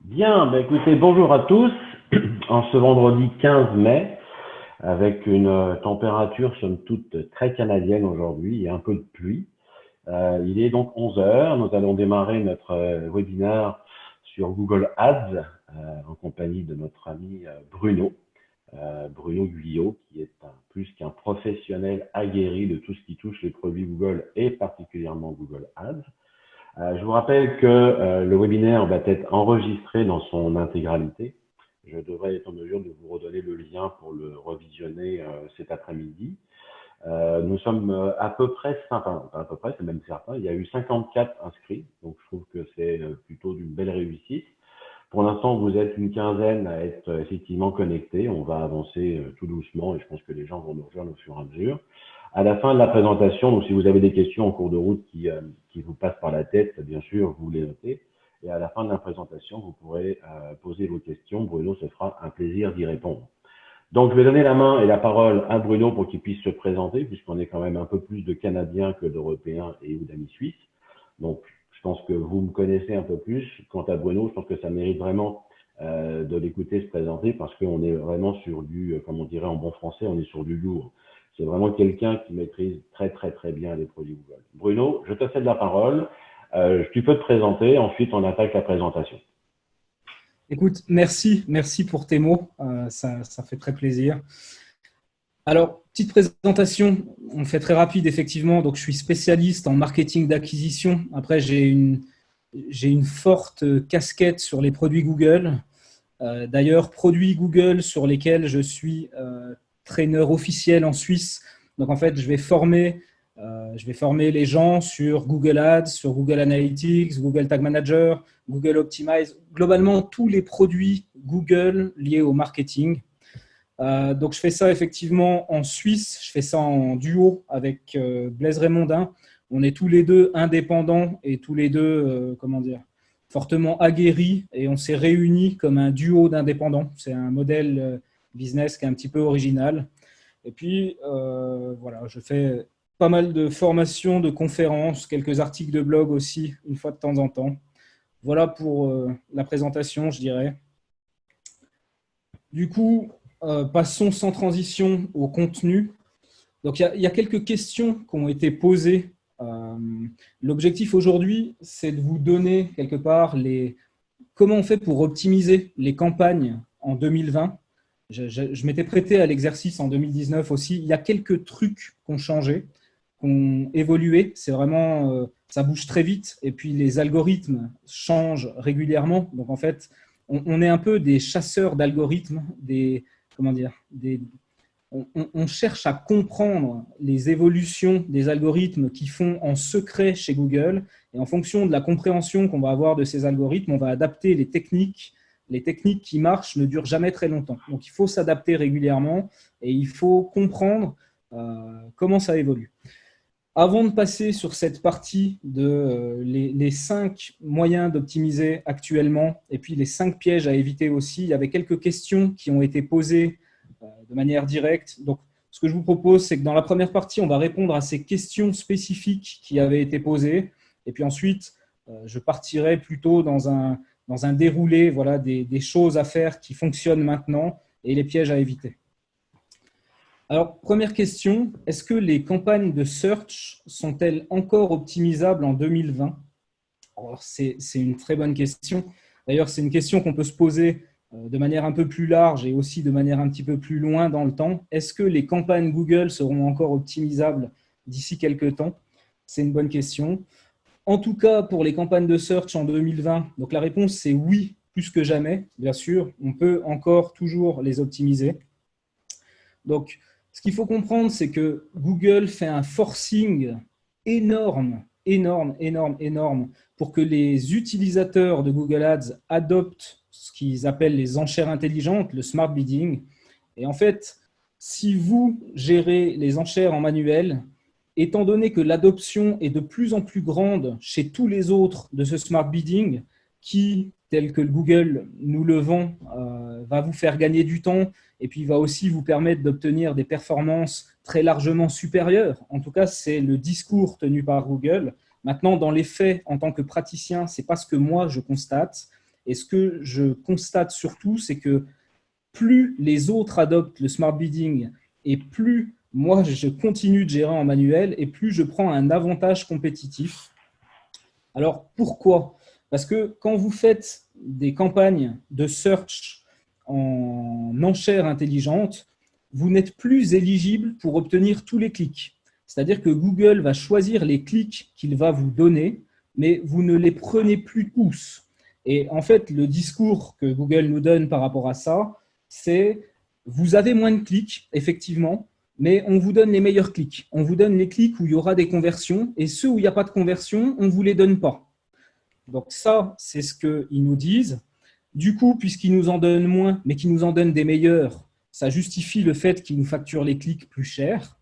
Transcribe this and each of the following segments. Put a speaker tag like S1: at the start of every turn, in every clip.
S1: Bien, écoutez, bonjour à tous. En ce vendredi 15 mai, avec une température somme toute très canadienne aujourd'hui et un peu de pluie. Il est donc 11 heures. Nous allons démarrer notre webinaire sur Google Ads en compagnie de notre ami Bruno Guyot, qui est plus qu'un professionnel aguerri de tout ce qui touche les produits Google et particulièrement Google Ads. Je vous rappelle que le webinaire va être enregistré dans son intégralité. Je devrais être en mesure de vous redonner le lien pour le revisionner cet après-midi. Nous sommes à peu près, enfin à peu près, c'est même certain, il y a eu 54 inscrits, donc je trouve que c'est plutôt d'une belle réussite. Pour l'instant, vous êtes une quinzaine à être effectivement connectés. On va avancer tout doucement et je pense que les gens vont nous rejoindre au fur et à mesure. À la fin de la présentation, donc si vous avez des questions en cours de route qui vous passent par la tête, bien sûr, vous les notez. Et à la fin de la présentation, vous pourrez poser vos questions. Bruno se fera un plaisir d'y répondre. Donc, je vais donner la main et la parole à Bruno pour qu'il puisse se présenter, puisqu'on est quand même un peu plus de Canadiens que d'Européens et ou d'amis suisses. Donc, je pense que vous me connaissez un peu plus. Quant à Bruno, je pense que ça mérite vraiment de l'écouter se présenter parce qu'on est vraiment sur du, comme on dirait en bon français, on est sur du lourd. C'est vraiment quelqu'un qui maîtrise très, très, très bien les produits Google. Bruno, je te cède la parole. Tu peux te présenter. Ensuite, on attaque la présentation.
S2: Écoute, merci pour tes mots, ça fait très plaisir. Alors, petite présentation, on fait très rapide effectivement. Donc, je suis spécialiste en marketing d'acquisition. Après, j'ai une forte casquette sur les produits Google. D'ailleurs, produits Google sur lesquels je suis trainer officiel en Suisse. Donc, en fait, je vais former les gens sur Google Ads, sur Google Analytics, Google Tag Manager, Google Optimize, globalement tous les produits Google liés au marketing. Donc, je fais ça effectivement en Suisse, je fais ça en duo avec Blaise Raymondin. On est tous les deux indépendants et tous les deux, fortement aguerris et on s'est réunis comme un duo d'indépendants. C'est un modèle business qui est un petit peu original. Et puis, voilà, je fais pas mal de formations, de conférences, quelques articles de blog aussi, une fois de temps en temps. Voilà pour la présentation, je dirais. Du coup, passons sans transition au contenu. Donc, il y a quelques questions qui ont été posées. L'objectif aujourd'hui, c'est de vous donner quelque part comment on fait pour optimiser les campagnes en 2020. Je m'étais prêté à l'exercice en 2019 aussi. Il y a quelques trucs qui ont changé, qui ont évolué. C'est vraiment, ça bouge très vite. Et puis, les algorithmes changent régulièrement. Donc, en fait, on est un peu des chasseurs d'algorithmes, on cherche à comprendre les évolutions des algorithmes qui font en secret chez Google. Et en fonction de la compréhension qu'on va avoir de ces algorithmes, on va adapter les techniques. Les techniques qui marchent ne durent jamais très longtemps. Donc, il faut s'adapter régulièrement et il faut comprendre comment ça évolue. Avant de passer sur cette partie de les 5 moyens d'optimiser actuellement et puis les 5 pièges à éviter aussi, il y avait quelques questions qui ont été posées de manière directe. Donc, ce que je vous propose, c'est que dans la première partie, on va répondre à ces questions spécifiques qui avaient été posées. Et puis ensuite, je partirai plutôt dans un déroulé voilà, des choses à faire qui fonctionnent maintenant et les pièges à éviter. Alors, première question, est-ce que les campagnes de search sont-elles encore optimisables en 2020 ? Alors, c'est une très bonne question. D'ailleurs, c'est une question qu'on peut se poser de manière un peu plus large et aussi de manière un petit peu plus loin dans le temps. Est-ce que les campagnes Google seront encore optimisables d'ici quelques temps ? C'est une bonne question. En tout cas, pour les campagnes de search en 2020, donc la réponse c'est oui, plus que jamais, bien sûr. On peut encore toujours les optimiser. Donc, ce qu'il faut comprendre, c'est que Google fait un forcing énorme, énorme, pour que les utilisateurs de Google Ads adoptent ce qu'ils appellent les enchères intelligentes, le smart bidding. Et en fait, si vous gérez les enchères en manuel, étant donné que l'adoption est de plus en plus grande chez tous les autres de ce smart bidding, qui, tel que Google nous le vend, va vous faire gagner du temps et puis va aussi vous permettre d'obtenir des performances très largement supérieures. En tout cas, c'est le discours tenu par Google. Maintenant, dans les faits, en tant que praticien, ce n'est pas ce que moi je constate. Et ce que je constate surtout, c'est que plus les autres adoptent le smart bidding et plus moi, je continue de gérer en manuel et plus je prends un avantage compétitif. Alors, pourquoi? Parce que quand vous faites des campagnes de search en enchères intelligentes, vous n'êtes plus éligible pour obtenir tous les clics. C'est-à-dire que Google va choisir les clics qu'il va vous donner, mais vous ne les prenez plus tous. Et en fait, le discours que Google nous donne par rapport à ça, c'est vous avez moins de clics, effectivement, mais on vous donne les meilleurs clics. On vous donne les clics où il y aura des conversions et ceux où il n'y a pas de conversion, on ne vous les donne pas. Donc ça, c'est ce qu'ils nous disent. Du coup, puisqu'ils nous en donnent moins, mais qu'ils nous en donnent des meilleurs, ça justifie le fait qu'ils nous facturent les clics plus chers.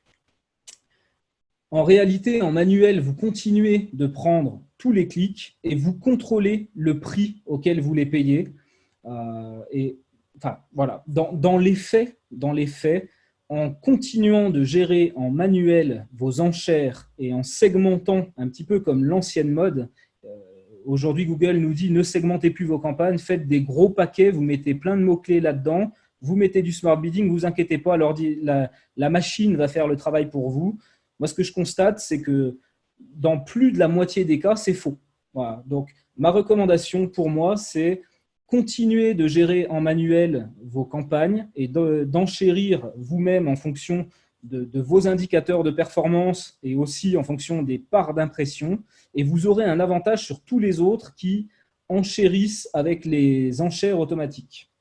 S2: En réalité, en manuel, vous continuez de prendre tous les clics et vous contrôlez le prix auquel vous les payez. Et enfin, voilà, dans les faits, en continuant de gérer en manuel vos enchères et en segmentant un petit peu comme l'ancienne mode, aujourd'hui Google nous dit ne segmentez plus vos campagnes, faites des gros paquets, vous mettez plein de mots-clés là-dedans, vous mettez du smart bidding, ne vous inquiétez pas, la machine va faire le travail pour vous. Moi, ce que je constate, c'est que dans plus de la moitié des cas, c'est faux. Voilà. Donc, ma recommandation pour moi, c'est continuer de gérer en manuel vos campagnes et d'enchérir vous-même en fonction de vos indicateurs de performance et aussi en fonction des parts d'impression. Et vous aurez un avantage sur tous les autres qui enchérissent avec les enchères automatiques.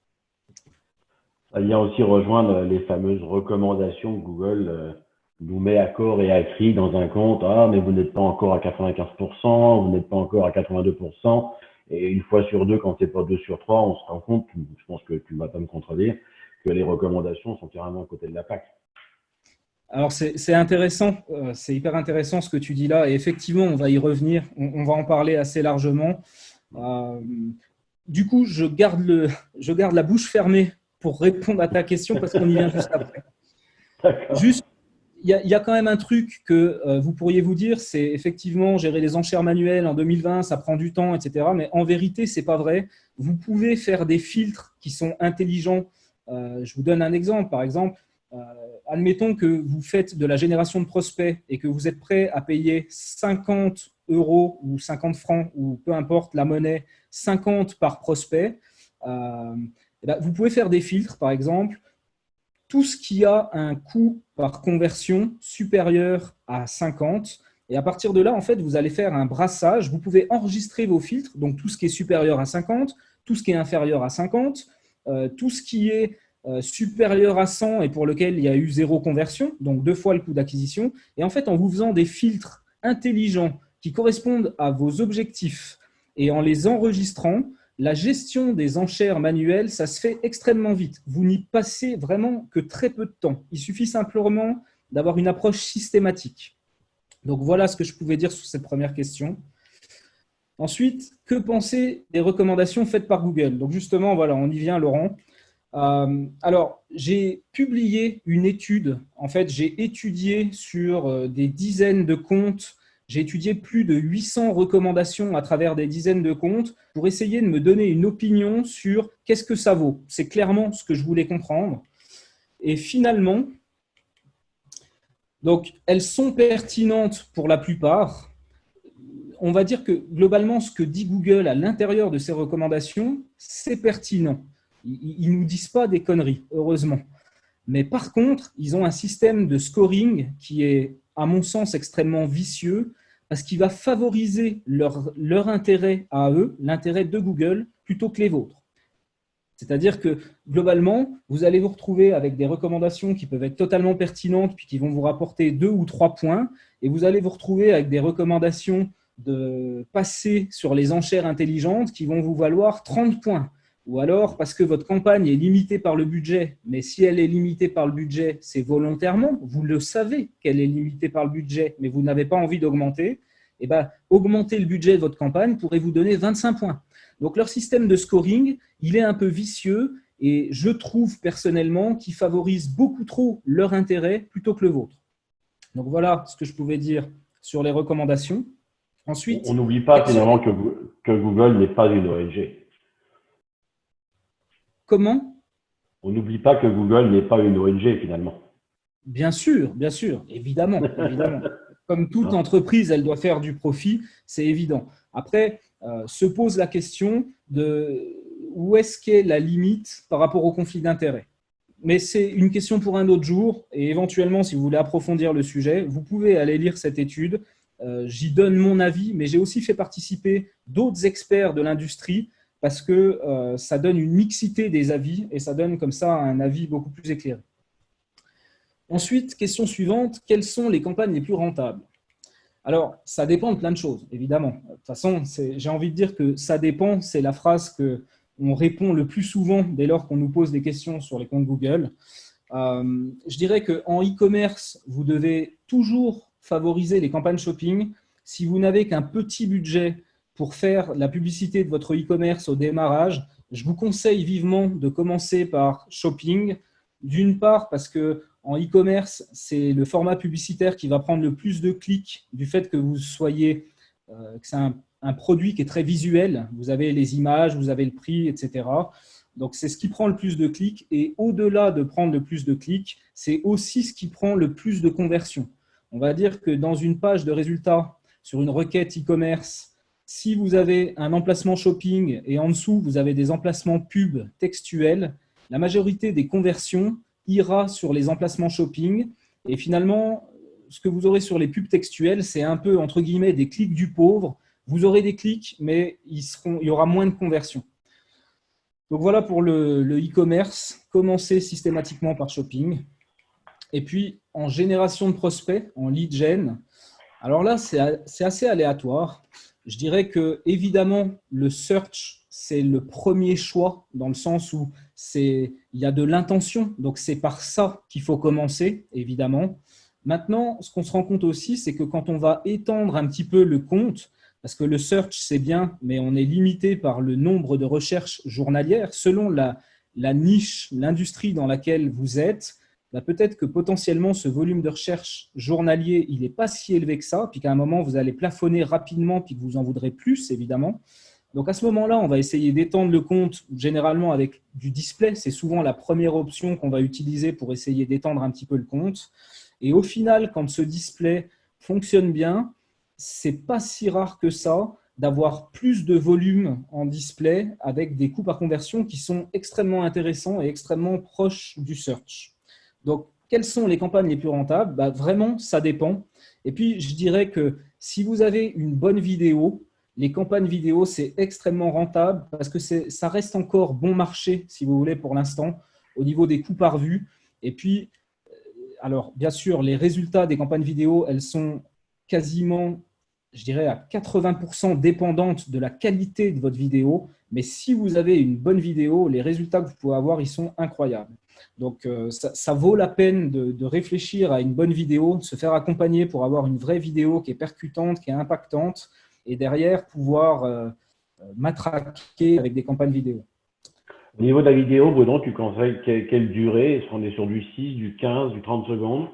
S1: Ça vient aussi rejoindre les fameuses recommandations que Google nous met à corps et à cri dans un compte. Ah, mais vous n'êtes pas encore à 95%, vous n'êtes pas encore à 82%. Et une fois sur deux, quand c'est pas deux sur trois, on se rend compte, je pense que tu ne vas pas me contredire, que les recommandations sont carrément à côté de la plaque.
S2: Alors, c'est intéressant, c'est hyper intéressant ce que tu dis là. Et effectivement, on va y revenir, on va en parler assez largement. Du coup, je garde la bouche fermée pour répondre à ta question parce qu'on y vient juste après. Juste, il y a quand même un truc que vous pourriez vous dire, c'est effectivement gérer les enchères manuelles en 2020, ça prend du temps, etc. Mais en vérité, ce n'est pas vrai. Vous pouvez faire des filtres qui sont intelligents. Je vous donne un exemple. Par exemple, admettons que vous faites de la génération de prospects et que vous êtes prêt à payer 50 € ou 50 francs, ou peu importe la monnaie, 50 par prospect. Vous pouvez faire des filtres, par exemple. Tout ce qui a un coût par conversion supérieur à 50. Et à partir de là, en fait, vous allez faire un brassage. Vous pouvez enregistrer vos filtres, donc tout ce qui est supérieur à 50, tout ce qui est inférieur à 50, tout ce qui est supérieur à 100 et pour lequel il y a eu 0 conversion, donc 2 fois le coût d'acquisition. Et en fait, en vous faisant des filtres intelligents qui correspondent à vos objectifs et en les enregistrant, la gestion des enchères manuelles, ça se fait extrêmement vite. Vous n'y passez vraiment que très peu de temps. Il suffit simplement d'avoir une approche systématique. Donc voilà ce que je pouvais dire sur cette première question. Ensuite, que penser des recommandations faites par Google? Donc justement, voilà, on y vient, Laurent. Alors, j'ai publié une étude. En fait, j'ai étudié sur des dizaines de comptes. J'ai étudié plus de 800 recommandations à travers des dizaines de comptes pour essayer de me donner une opinion sur qu'est-ce que ça vaut. C'est clairement ce que je voulais comprendre. Et finalement, donc, elles sont pertinentes pour la plupart. On va dire que globalement, ce que dit Google à l'intérieur de ces recommandations, c'est pertinent. Ils ne nous disent pas des conneries, heureusement. Mais par contre, ils ont un système de scoring qui est, à mon sens, extrêmement vicieux parce qu'il va favoriser leur intérêt à eux, l'intérêt de Google, plutôt que les vôtres. C'est-à-dire que, globalement, vous allez vous retrouver avec des recommandations qui peuvent être totalement pertinentes puis qui vont vous rapporter 2 ou 3 points et vous allez vous retrouver avec des recommandations de passer sur les enchères intelligentes qui vont vous valoir 30 points. Ou alors parce que votre campagne est limitée par le budget, mais si elle est limitée par le budget, c'est volontairement, vous le savez qu'elle est limitée par le budget, mais vous n'avez pas envie d'augmenter, et augmenter le budget de votre campagne pourrait vous donner 25 points. Donc leur système de scoring, il est un peu vicieux et je trouve personnellement qu'il favorise beaucoup trop leur intérêt plutôt que le vôtre. Donc voilà ce que je pouvais dire sur les recommandations. Ensuite,
S1: on n'oublie pas finalement que Google n'est pas une ONG.
S2: Comment?
S1: On n'oublie pas que Google n'est pas une ONG finalement.
S2: Bien sûr, évidemment, évidemment. Comme toute
S1: Hein.
S2: entreprise, elle doit faire du profit, c'est évident. Après, se pose la question de où est-ce qu'est la limite par rapport au conflit d'intérêts. Mais c'est une question pour un autre jour. Et éventuellement, si vous voulez approfondir le sujet, vous pouvez aller lire cette étude. J'y donne mon avis, mais j'ai aussi fait participer d'autres experts de l'industrie parce que ça donne une mixité des avis et ça donne comme ça un avis beaucoup plus éclairé. Ensuite, question suivante, quelles sont les campagnes les plus rentables? Alors, ça dépend de plein de choses, évidemment. De toute façon, j'ai envie de dire que ça dépend, c'est la phrase qu'on répond le plus souvent dès lors qu'on nous pose des questions sur les comptes Google. Je dirais qu'en e-commerce, vous devez toujours favoriser les campagnes shopping. Si vous n'avez qu'un petit budget pour faire la publicité de votre e-commerce au démarrage, je vous conseille vivement de commencer par shopping. D'une part, parce que en e-commerce, c'est le format publicitaire qui va prendre le plus de clics du fait que vous soyez, que c'est un produit qui est très visuel. Vous avez les images, vous avez le prix, etc. Donc, c'est ce qui prend le plus de clics. Et au-delà de prendre le plus de clics, c'est aussi ce qui prend le plus de conversions. On va dire que dans une page de résultats sur une requête e-commerce, si vous avez un emplacement shopping et en dessous, vous avez des emplacements pub textuels, la majorité des conversions ira sur les emplacements shopping. Et finalement, ce que vous aurez sur les pubs textuels, c'est un peu, entre guillemets, des clics du pauvre. Vous aurez des clics, mais il y aura moins de conversions. Donc voilà pour le e-commerce, commencer systématiquement par shopping. Et puis en génération de prospects, en lead gen, alors là c'est assez aléatoire. Je dirais que évidemment le search c'est le premier choix dans le sens où il y a de l'intention, donc c'est par ça qu'il faut commencer évidemment. Maintenant, ce qu'on se rend compte aussi, c'est que quand on va étendre un petit peu le compte, parce que le search, c'est bien, mais on est limité par le nombre de recherches journalières. Selon la niche, l'industrie dans laquelle vous êtes, bah peut-être que potentiellement, ce volume de recherche journalier, il n'est pas si élevé que ça, puis qu'à un moment, vous allez plafonner rapidement, puis que vous en voudrez plus, évidemment. Donc à ce moment-là, on va essayer d'étendre le compte, généralement avec du display. C'est souvent la première option qu'on va utiliser pour essayer d'étendre un petit peu le compte. Et au final, quand ce display fonctionne bien, c'est pas si rare que ça d'avoir plus de volume en display avec des coûts par conversion qui sont extrêmement intéressants et extrêmement proches du search. Donc, quelles sont les campagnes les plus rentables? Bah, vraiment, ça dépend. Et puis, je dirais que si vous avez une bonne vidéo, les campagnes vidéo, c'est extrêmement rentable parce que ça reste encore bon marché, si vous voulez, pour l'instant, au niveau des coûts par vue. Et puis, alors, bien sûr, les résultats des campagnes vidéo, elles sont quasiment, je dirais, à 80% dépendantes de la qualité de votre vidéo. Mais si vous avez une bonne vidéo, les résultats que vous pouvez avoir, ils sont incroyables. Donc, ça vaut la peine de réfléchir à une bonne vidéo, de se faire accompagner pour avoir une vraie vidéo qui est percutante, qui est impactante, et derrière, pouvoir matraquer avec des campagnes vidéo.
S1: Au niveau de la vidéo, Baudon, tu conseilles quelle durée? Est-ce qu'on est sur du 6, du 15, du 30 secondes?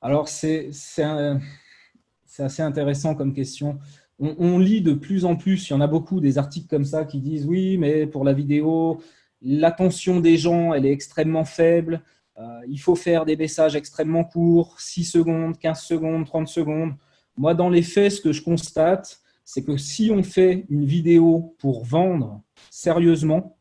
S2: Alors, c'est assez intéressant comme question. On lit de plus en plus, il y en a beaucoup des articles comme ça qui disent oui, mais pour la vidéo, l'attention des gens, elle est extrêmement faible. Il faut faire des messages extrêmement courts, 6 secondes, 15 secondes, 30 secondes. Moi, dans les faits, ce que je constate, c'est que si on fait une vidéo pour vendre sérieusement,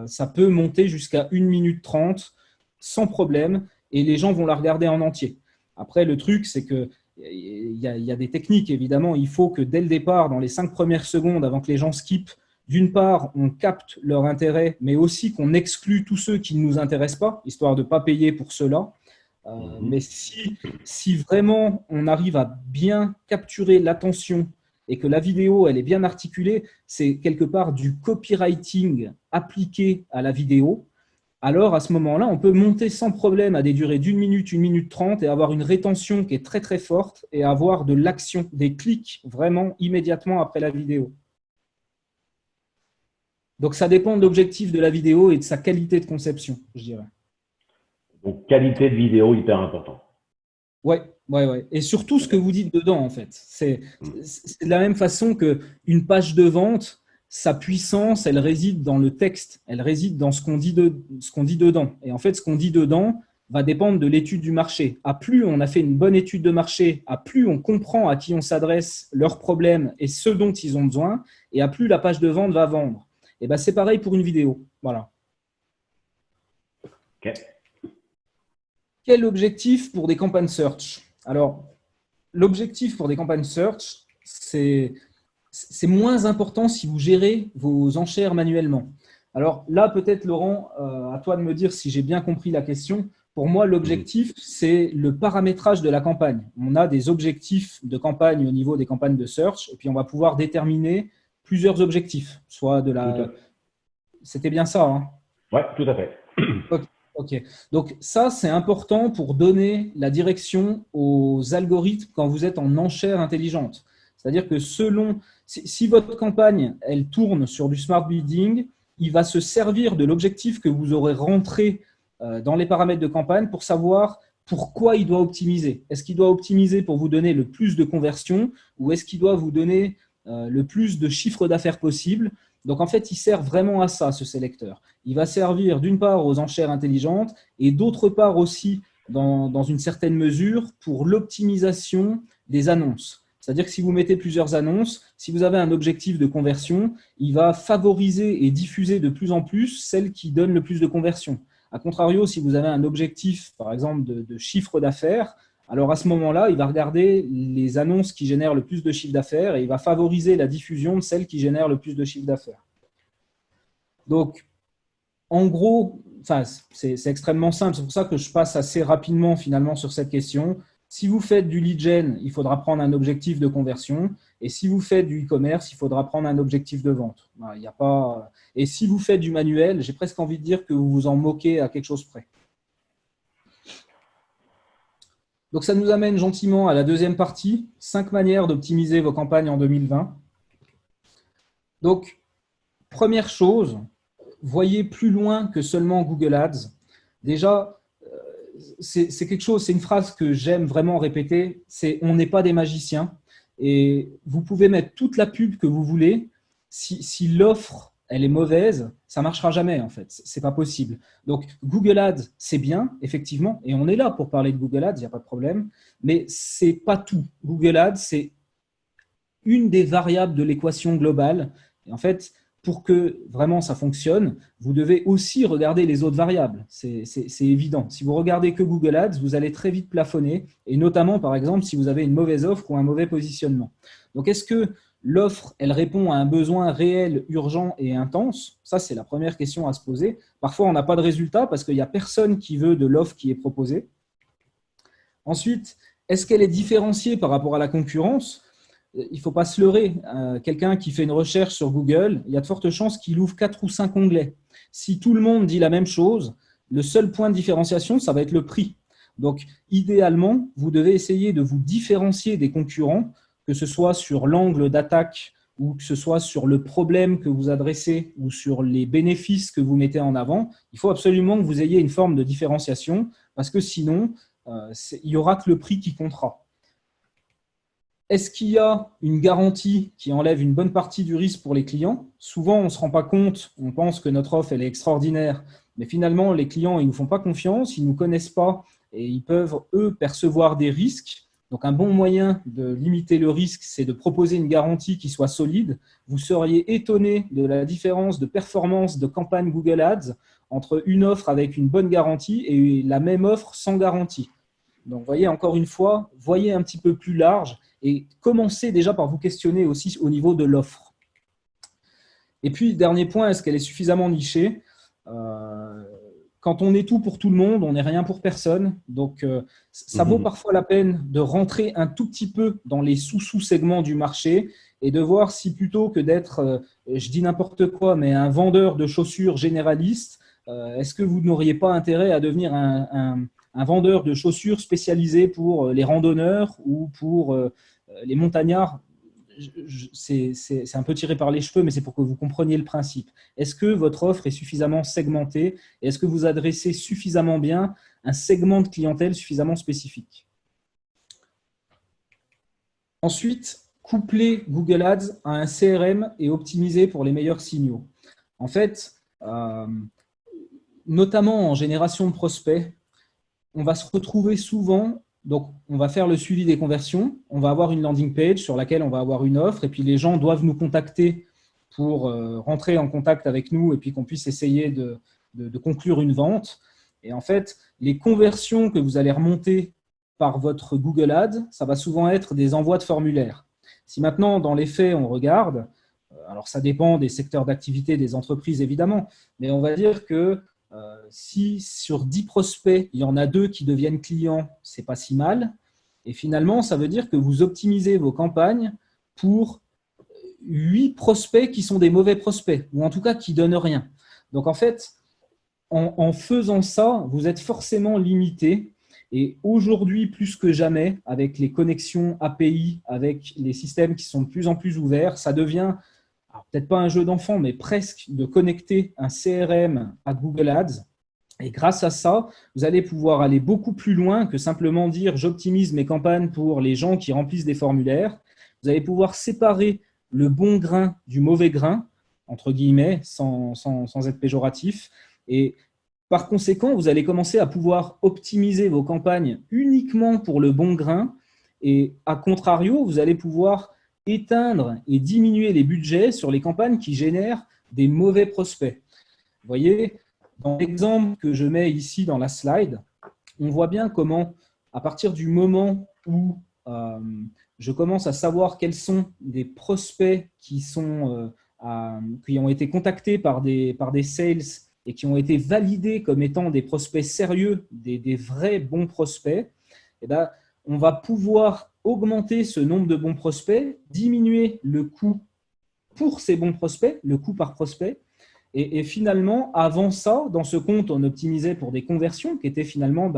S2: ça peut monter jusqu'à 1 minute 30 sans problème et les gens vont la regarder en entier. Après, le truc, c'est que il y a des techniques, évidemment. Il faut que dès le départ, dans les 5 premières secondes, avant que les gens skippent, d'une part, on capte leur intérêt, mais aussi qu'on exclue tous ceux qui ne nous intéressent pas, histoire de ne pas payer pour cela. Mais si vraiment on arrive à bien capturer l'attention et que la vidéo elle est bien articulée, c'est quelque part du copywriting appliqué à la vidéo. Alors à ce moment-là, on peut monter sans problème à des durées d'1 minute, 1 minute 30 et avoir une rétention qui est très très forte et avoir de l'action, des clics vraiment immédiatement après la vidéo. Donc ça dépend de l'objectif de la vidéo et de sa qualité de conception, je dirais.
S1: Donc, qualité de vidéo hyper important.
S2: Ouais. Et surtout ce que vous dites dedans, en fait. C'est de la même façon qu'une page de vente, sa puissance, elle réside dans le texte, elle réside dans ce qu'on dit dedans. Et en fait, ce qu'on dit dedans va dépendre de l'étude du marché. À plus on a fait une bonne étude de marché, à plus on comprend à qui on s'adresse, leurs problèmes et ce dont ils ont besoin, et à plus la page de vente va vendre. Et ben, c'est pareil pour une vidéo. Voilà.
S1: Ok.
S2: Quel objectif pour des campagnes search? Alors, l'objectif pour des campagnes search, c'est moins important si vous gérez vos enchères manuellement. Alors là, peut-être, Laurent, à toi de me dire si j'ai bien compris la question. Pour moi, l'objectif, c'est le paramétrage de la campagne. On a des objectifs de campagne au niveau des campagnes de search, et puis on va pouvoir déterminer plusieurs objectifs. Soit de la… C'était bien ça, hein?
S1: Oui, tout à fait.
S2: Ok. Donc ça, c'est important pour donner la direction aux algorithmes quand vous êtes en enchère intelligente. C'est-à-dire que si votre campagne, elle tourne sur du smart bidding, il va se servir de l'objectif que vous aurez rentré dans les paramètres de campagne pour savoir pourquoi il doit optimiser. Est-ce qu'il doit optimiser pour vous donner le plus de conversions ou est-ce qu'il doit vous donner le plus de chiffre d'affaires possible? Donc en fait, il sert vraiment à ça, ce sélecteur. Il va servir d'une part aux enchères intelligentes et d'autre part aussi, dans une certaine mesure, pour l'optimisation des annonces. C'est-à-dire que si vous mettez plusieurs annonces, si vous avez un objectif de conversion, il va favoriser et diffuser de plus en plus celles qui donnent le plus de conversion. A contrario, si vous avez un objectif, par exemple, de chiffre d'affaires, alors à ce moment-là, il va regarder les annonces qui génèrent le plus de chiffre d'affaires et il va favoriser la diffusion de celles qui génèrent le plus de chiffre d'affaires. Donc, en gros, c'est extrêmement simple. C'est pour ça que je passe assez rapidement finalement sur cette question. Si vous faites du lead gen, il faudra prendre un objectif de conversion. Et si vous faites du e-commerce, il faudra prendre un objectif de vente. Il n'y a pas… Et si vous faites du manuel, j'ai presque envie de dire que vous vous en moquez à quelque chose près. Donc, ça nous amène gentiment à la deuxième partie, 5 manières d'optimiser vos campagnes en 2020. Donc, première chose, voyez plus loin que seulement Google Ads. Déjà, c'est quelque chose, c'est une phrase que j'aime vraiment répéter, c'est « on n'est pas des magiciens ». Et vous pouvez mettre toute la pub que vous voulez, si l'offre elle est mauvaise, ça ne marchera jamais en fait, ce n'est pas possible. Donc Google Ads, c'est bien, effectivement, et on est là pour parler de Google Ads, il n'y a pas de problème, mais ce n'est pas tout. Google Ads, c'est une des variables de l'équation globale. Et en fait, pour que vraiment ça fonctionne, vous devez aussi regarder les autres variables. C'est évident. Si vous regardez que Google Ads, vous allez très vite plafonner, et notamment, par exemple, si vous avez une mauvaise offre ou un mauvais positionnement. Donc, est-ce que l'offre, elle répond à un besoin réel, urgent et intense? Ça, c'est la première question à se poser. Parfois, on n'a pas de résultat parce qu'il n'y a personne qui veut de l'offre qui est proposée. Ensuite, est-ce qu'elle est différenciée par rapport à la concurrence? Il ne faut pas se leurrer. Quelqu'un qui fait une recherche sur Google, il y a de fortes chances qu'il ouvre 4 ou 5 onglets. Si tout le monde dit la même chose, le seul point de différenciation, ça va être le prix. Donc, idéalement, vous devez essayer de vous différencier des concurrents, que ce soit sur l'angle d'attaque ou que ce soit sur le problème que vous adressez ou sur les bénéfices que vous mettez en avant. Il faut absolument que vous ayez une forme de différenciation parce que sinon, il n'y aura que le prix qui comptera. Est-ce qu'il y a une garantie qui enlève une bonne partie du risque pour les clients? Souvent, on ne se rend pas compte, on pense que notre offre elle est extraordinaire, mais finalement, les clients ils ne nous font pas confiance, ils ne nous connaissent pas et ils peuvent, eux, percevoir des risques. Donc, un bon moyen de limiter le risque, c'est de proposer une garantie qui soit solide. Vous seriez étonné de la différence de performance de campagne Google Ads entre une offre avec une bonne garantie et la même offre sans garantie. Donc, vous voyez, encore une fois, voyez un petit peu plus large et commencez déjà par vous questionner aussi au niveau de l'offre. Et puis, dernier point, est-ce qu'elle est suffisamment nichée? Quand on est tout pour tout le monde, on n'est rien pour personne. Donc, ça vaut parfois la peine de rentrer un tout petit peu dans les sous-segments du marché et de voir si plutôt que d'être, je dis n'importe quoi, mais un vendeur de chaussures généraliste, est-ce que vous n'auriez pas intérêt à devenir un vendeur de chaussures spécialisé pour les randonneurs ou pour les montagnards? C'est un peu tiré par les cheveux, mais c'est pour que vous compreniez le principe. Est-ce que votre offre est suffisamment segmentée et est-ce que vous adressez suffisamment bien un segment de clientèle suffisamment spécifique? Ensuite, coupler Google Ads à un CRM et optimiser pour les meilleurs signaux. En fait, notamment en génération de prospects, on va se retrouver souvent, donc on va faire le suivi des conversions, on va avoir une landing page sur laquelle on va avoir une offre et puis les gens doivent nous contacter pour rentrer en contact avec nous et puis qu'on puisse essayer de conclure une vente. Et en fait, les conversions que vous allez remonter par votre Google Ads, ça va souvent être des envois de formulaires. Si maintenant, dans les faits, on regarde, alors ça dépend des secteurs d'activité des entreprises évidemment, mais on va dire que si sur 10 prospects, il y en a 2 qui deviennent clients, ce n'est pas si mal. Et finalement, ça veut dire que vous optimisez vos campagnes pour 8 prospects qui sont des mauvais prospects, ou en tout cas qui ne donnent rien. Donc en fait, en faisant ça, vous êtes forcément limité. Et aujourd'hui, plus que jamais, avec les connexions API, avec les systèmes qui sont de plus en plus ouverts, ça devient peut-être pas un jeu d'enfant, mais presque de connecter un CRM à Google Ads. Et grâce à ça, vous allez pouvoir aller beaucoup plus loin que simplement dire j'optimise mes campagnes pour les gens qui remplissent des formulaires. Vous allez pouvoir séparer le bon grain du mauvais grain, entre guillemets, sans être péjoratif. Et par conséquent, vous allez commencer à pouvoir optimiser vos campagnes uniquement pour le bon grain. Et à contrario, vous allez pouvoir éteindre et diminuer les budgets sur les campagnes qui génèrent des mauvais prospects. Vous voyez, dans l'exemple que je mets ici dans la slide, on voit bien comment, à partir du moment où je commence à savoir quels sont des prospects qui ont été contactés par des sales et qui ont été validés comme étant des prospects sérieux, des vrais bons prospects, et bien, on va pouvoir augmenter ce nombre de bons prospects, diminuer le coût pour ces bons prospects, le coût par prospect. Et finalement, avant ça, dans ce compte, on optimisait pour des conversions qui étaient finalement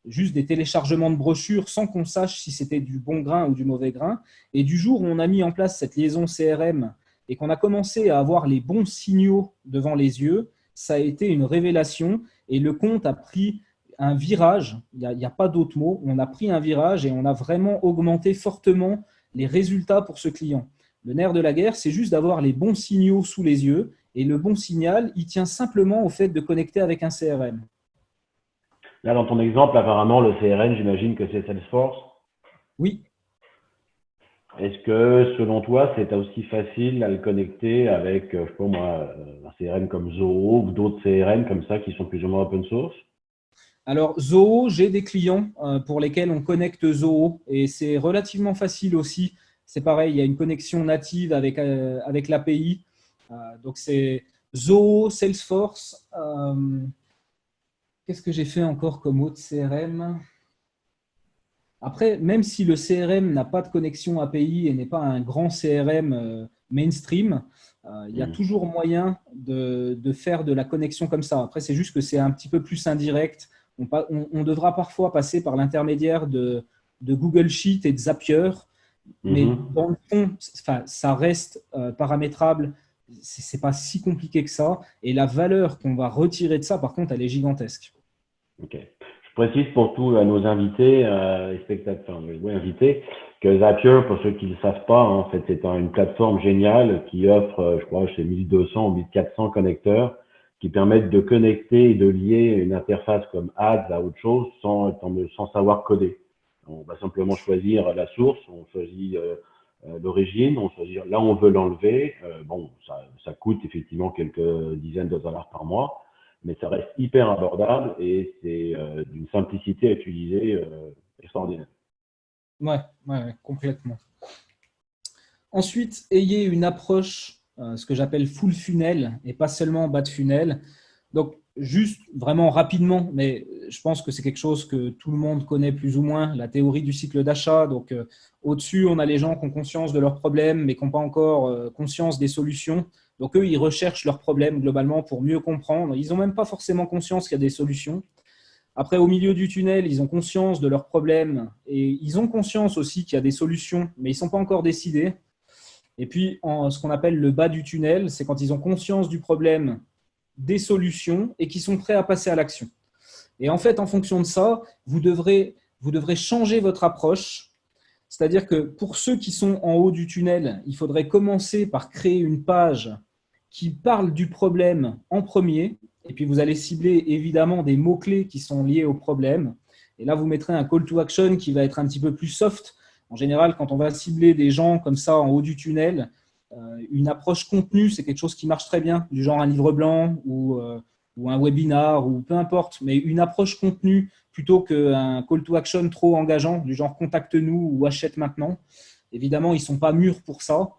S2: juste des téléchargements de brochures sans qu'on sache si c'était du bon grain ou du mauvais grain. Et du jour où on a mis en place cette liaison CRM et qu'on a commencé à avoir les bons signaux devant les yeux, ça a été une révélation et le compte a pris un virage, il n'y a pas d'autre mot, on a pris un virage et on a vraiment augmenté fortement les résultats pour ce client. Le nerf de la guerre, c'est juste d'avoir les bons signaux sous les yeux et le bon signal, il tient simplement au fait de connecter avec un CRM.
S1: Là, dans ton exemple, apparemment, le CRM, j'imagine que c'est Salesforce.
S2: Oui.
S1: Est-ce que, selon toi, c'est aussi facile à le connecter avec, je sais pas moi, un CRM comme Zoho ou d'autres CRM comme ça qui sont plus ou moins open source?
S2: Alors, Zoho, j'ai des clients pour lesquels on connecte Zoho et c'est relativement facile aussi. C'est pareil, il y a une connexion native avec l'API. Donc, c'est Zoho, Salesforce. Qu'est-ce que j'ai fait encore comme autre CRM? Après, même si le CRM n'a pas de connexion API et n'est pas un grand CRM mainstream, il y a toujours moyen de faire de la connexion comme ça. Après, c'est juste que c'est un petit peu plus indirect. On devra parfois passer par l'intermédiaire de Google Sheet et de Zapier, mais dans le fond, ça reste paramétrable. Ce n'est pas si compliqué que ça. Et la valeur qu'on va retirer de ça, par contre, elle est gigantesque.
S1: Ok. Je précise pour tous nos invités et spectateurs, invités, que Zapier, pour ceux qui ne le savent pas, en fait, c'est une plateforme géniale qui offre, je crois, chez 1200 ou 1400 connecteurs qui permettent de connecter et de lier une interface comme Ads à autre chose sans savoir coder. On va simplement choisir la source, on choisit l'origine, on choisit là où on veut l'enlever. Bon, ça coûte effectivement quelques dizaines de dollars par mois, mais ça reste hyper abordable et c'est d'une simplicité à utiliser extraordinaire.
S2: Ouais, complètement. Ensuite, ayez une approche, ce que j'appelle full funnel et pas seulement bas de funnel. Donc, juste vraiment rapidement, mais je pense que c'est quelque chose que tout le monde connaît plus ou moins, la théorie du cycle d'achat. Donc, au-dessus, on a les gens qui ont conscience de leurs problèmes, mais qui n'ont pas encore conscience des solutions. Donc, eux, ils recherchent leurs problèmes globalement pour mieux comprendre. Ils n'ont même pas forcément conscience qu'il y a des solutions. Après, au milieu du tunnel, ils ont conscience de leurs problèmes et ils ont conscience aussi qu'il y a des solutions, mais ils ne sont pas encore décidés. Et puis, ce qu'on appelle le bas du tunnel, c'est quand ils ont conscience du problème, des solutions et qui sont prêts à passer à l'action. Et en fait, en fonction de ça, vous devrez changer votre approche. C'est-à-dire que pour ceux qui sont en haut du tunnel, il faudrait commencer par créer une page qui parle du problème en premier. Et puis, vous allez cibler évidemment des mots-clés qui sont liés au problème. Et là, vous mettrez un call to action qui va être un petit peu plus soft. En général, quand on va cibler des gens comme ça en haut du tunnel, une approche contenue, c'est quelque chose qui marche très bien, du genre un livre blanc ou un webinar ou peu importe. Mais une approche contenue plutôt qu'un call to action trop engageant, du genre contacte-nous ou achète maintenant. Évidemment, ils ne sont pas mûrs pour ça.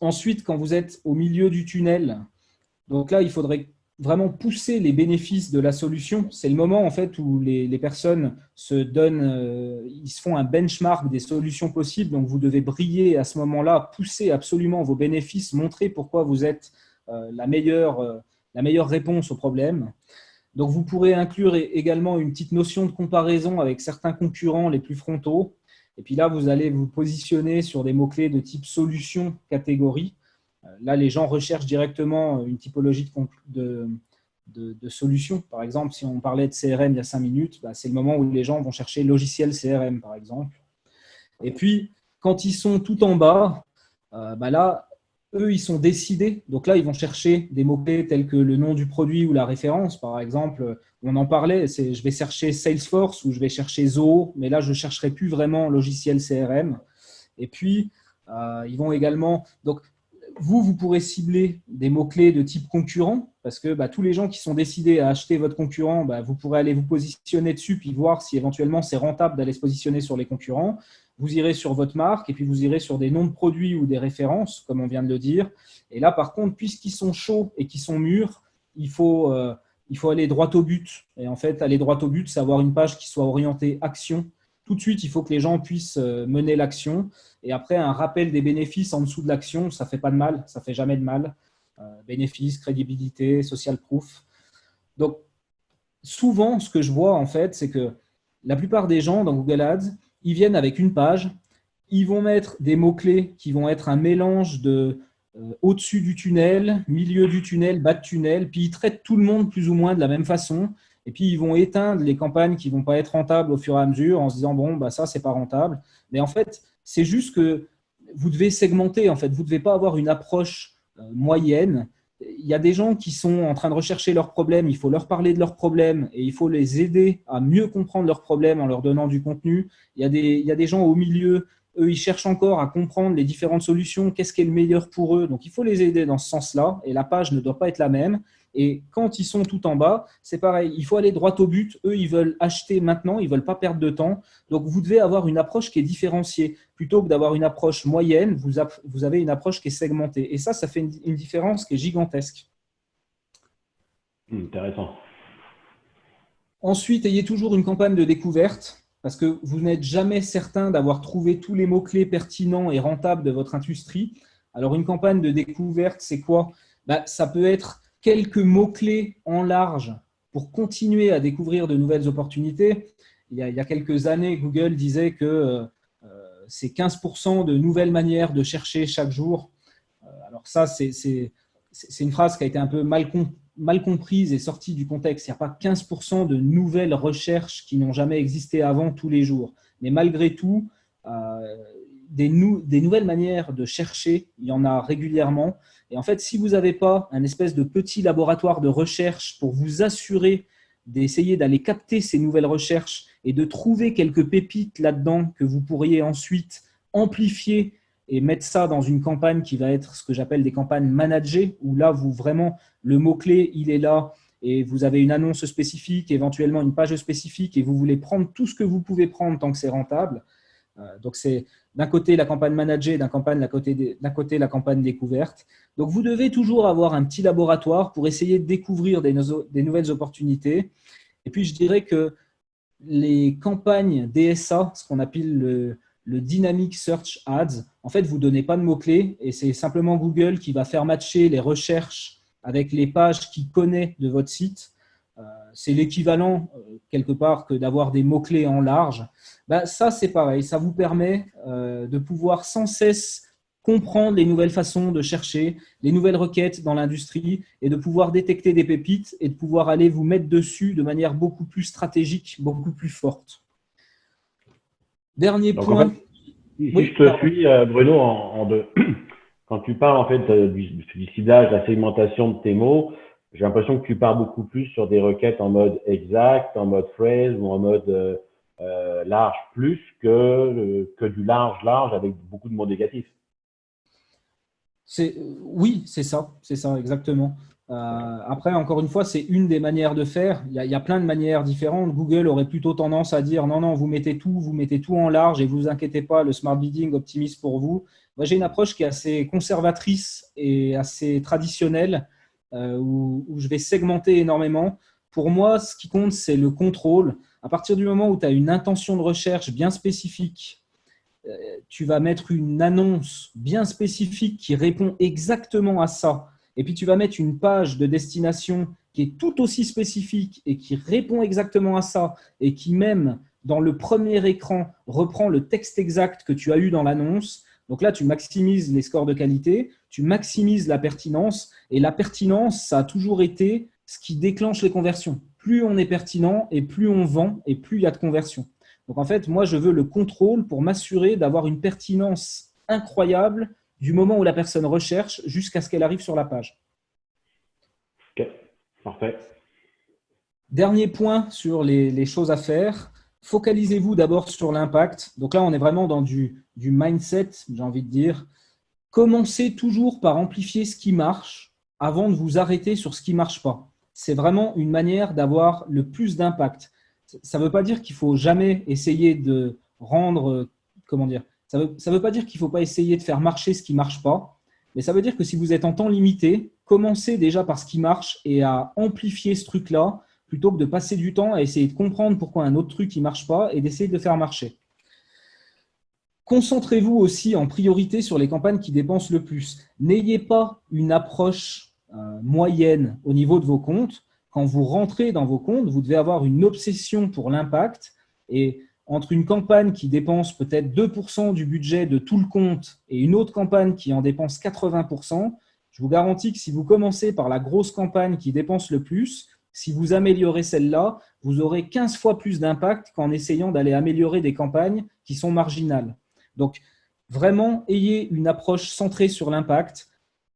S2: Ensuite, quand vous êtes au milieu du tunnel, donc là, il faudrait vraiment pousser les bénéfices de la solution. C'est le moment en fait où les personnes se donnent, ils se font un benchmark des solutions possibles. Donc, vous devez briller à ce moment-là, pousser absolument vos bénéfices, montrer pourquoi vous êtes la meilleure réponse au problème. Donc, vous pourrez inclure également une petite notion de comparaison avec certains concurrents les plus frontaux. Et puis là, vous allez vous positionner sur des mots-clés de type solution, catégorie. Là, les gens recherchent directement une typologie de solution. Par exemple, si on parlait de CRM il y a 5 minutes, c'est le moment où les gens vont chercher logiciel CRM, par exemple. Et puis, quand ils sont tout en bas, là, eux, ils sont décidés. Donc là, ils vont chercher des mots-clés tels que le nom du produit ou la référence. Par exemple, on en parlait, je vais chercher Salesforce ou je vais chercher Zoho, mais là, je ne chercherai plus vraiment logiciel CRM. Et puis, ils vont également… Donc, vous pourrez cibler des mots-clés de type concurrent parce que tous les gens qui sont décidés à acheter votre concurrent, vous pourrez aller vous positionner dessus puis voir si éventuellement c'est rentable d'aller se positionner sur les concurrents. Vous irez sur votre marque et puis vous irez sur des noms de produits ou des références, comme on vient de le dire. Et là, par contre, puisqu'ils sont chauds et qu'ils sont mûrs, il faut aller droit au but. Et en fait, aller droit au but, c'est avoir une page qui soit orientée action. Tout de suite, il faut que les gens puissent mener l'action. Et après, un rappel des bénéfices en dessous de l'action, ça ne fait pas de mal, ça ne fait jamais de mal. Bénéfices, crédibilité, social proof. Donc, souvent, ce que je vois, en fait, c'est que la plupart des gens dans Google Ads, ils viennent avec une page, ils vont mettre des mots-clés qui vont être un mélange de au-dessus du tunnel, milieu du tunnel, bas de tunnel, puis ils traitent tout le monde plus ou moins de la même façon. Et puis, ils vont éteindre les campagnes qui ne vont pas être rentables au fur et à mesure en se disant, bon, ça, ce n'est pas rentable. Mais en fait, c'est juste que vous devez segmenter. En fait, vous ne devez pas avoir une approche moyenne. Il y a des gens qui sont en train de rechercher leurs problèmes. Il faut leur parler de leurs problèmes et il faut les aider à mieux comprendre leurs problèmes en leur donnant du contenu. Il y a des gens au milieu. Eux, ils cherchent encore à comprendre les différentes solutions. Qu'est-ce qui est le meilleur pour eux? Donc, il faut les aider dans ce sens-là. Et la page ne doit pas être la même. Et quand ils sont tout en bas, c'est pareil, il faut aller droit au but. Eux, ils veulent acheter maintenant, ils ne veulent pas perdre de temps. Donc, vous devez avoir une approche qui est différenciée. Plutôt que d'avoir une approche moyenne, vous avez une approche qui est segmentée. Et ça fait une différence qui est gigantesque.
S1: Intéressant.
S2: Ensuite, ayez toujours une campagne de découverte parce que vous n'êtes jamais certain d'avoir trouvé tous les mots-clés pertinents et rentables de votre industrie. Alors, une campagne de découverte, c'est quoi? Ça peut être quelques mots-clés en large pour continuer à découvrir de nouvelles opportunités. Il y a quelques années, Google disait que c'est 15% de nouvelles manières de chercher chaque jour. Alors ça, c'est une phrase qui a été un peu mal comprise et sortie du contexte. Il n'y a pas 15% de nouvelles recherches qui n'ont jamais existé avant tous les jours. Mais malgré tout, des nouvelles manières de chercher, il y en a régulièrement. Et en fait, si vous n'avez pas un espèce de petit laboratoire de recherche pour vous assurer d'essayer d'aller capter ces nouvelles recherches et de trouver quelques pépites là-dedans que vous pourriez ensuite amplifier et mettre ça dans une campagne qui va être ce que j'appelle des campagnes managées, où là, le mot-clé, il est là et vous avez une annonce spécifique, éventuellement une page spécifique et vous voulez prendre tout ce que vous pouvez prendre tant que c'est rentable. Donc, c'est d'un côté la campagne managée, d'un côté la campagne découverte. Donc, vous devez toujours avoir un petit laboratoire pour essayer de découvrir des nouvelles opportunités. Et puis, je dirais que les campagnes DSA, ce qu'on appelle le Dynamic Search Ads, en fait, vous ne donnez pas de mots-clés et c'est simplement Google qui va faire matcher les recherches avec les pages qu'il connaît de votre site. C'est l'équivalent, quelque part, que d'avoir des mots-clés en large. Ça, c'est pareil. Ça vous permet de pouvoir sans cesse comprendre les nouvelles façons de chercher, les nouvelles requêtes dans l'industrie et de pouvoir détecter des pépites et de pouvoir aller vous mettre dessus de manière beaucoup plus stratégique, beaucoup plus forte. Dernier
S1: Donc, en fait,
S2: point.
S1: si
S2: Oui,
S1: je te
S2: pardon.
S1: suis, Bruno, en deux, quand tu parles en fait du ciblage, de la segmentation de tes mots, j'ai l'impression que tu pars beaucoup plus sur des requêtes en mode exact, en mode phrase ou en mode large plus que du large avec beaucoup de mots négatifs.
S2: Oui, c'est ça, exactement. Après, encore une fois, c'est une des manières de faire. Il y a plein de manières différentes. Google aurait plutôt tendance à dire non, non, vous mettez tout en large et vous inquiétez pas, le smart bidding optimise pour vous. Moi, j'ai une approche qui est assez conservatrice et assez traditionnelle, où je vais segmenter énormément. Pour moi, ce qui compte, c'est le contrôle. À partir du moment où tu as une intention de recherche bien spécifique, tu vas mettre une annonce bien spécifique qui répond exactement à ça. Et puis tu vas mettre une page de destination qui est tout aussi spécifique et qui répond exactement à ça et qui même dans le premier écran reprend le texte exact que tu as eu dans l'annonce. Donc là, tu maximises les scores de qualité, tu maximises la pertinence et la pertinence, ça a toujours été ce qui déclenche les conversions. Plus on est pertinent et plus on vend et plus il y a de conversions. Donc en fait, moi, je veux le contrôle pour m'assurer d'avoir une pertinence incroyable du moment où la personne recherche jusqu'à ce qu'elle arrive sur la page.
S1: Ok, parfait.
S2: Dernier point sur les choses à faire. Focalisez-vous d'abord sur l'impact. Donc là, on est vraiment dans du mindset, j'ai envie de dire. Commencez toujours par amplifier ce qui marche avant de vous arrêter sur ce qui ne marche pas. C'est vraiment une manière d'avoir le plus d'impact. Ça ne veut pas dire qu'il ne faut jamais essayer de rendre, comment dire, ça veut pas dire qu'il ne faut pas essayer de faire marcher ce qui ne marche pas, mais ça veut dire que si vous êtes en temps limité, commencez déjà par ce qui marche et à amplifier ce truc-là, plutôt que de passer du temps à essayer de comprendre pourquoi un autre truc ne marche pas et d'essayer de le faire marcher. Concentrez-vous aussi en priorité sur les campagnes qui dépensent le plus. N'ayez pas une approche moyenne au niveau de vos comptes. Quand vous rentrez dans vos comptes, vous devez avoir une obsession pour l'impact. Et entre une campagne qui dépense peut-être 2% du budget de tout le compte et une autre campagne qui en dépense 80%, je vous garantis que si vous commencez par la grosse campagne qui dépense le plus, si vous améliorez celle-là, vous aurez 15 fois plus d'impact qu'en essayant d'aller améliorer des campagnes qui sont marginales. Donc, vraiment, ayez une approche centrée sur l'impact.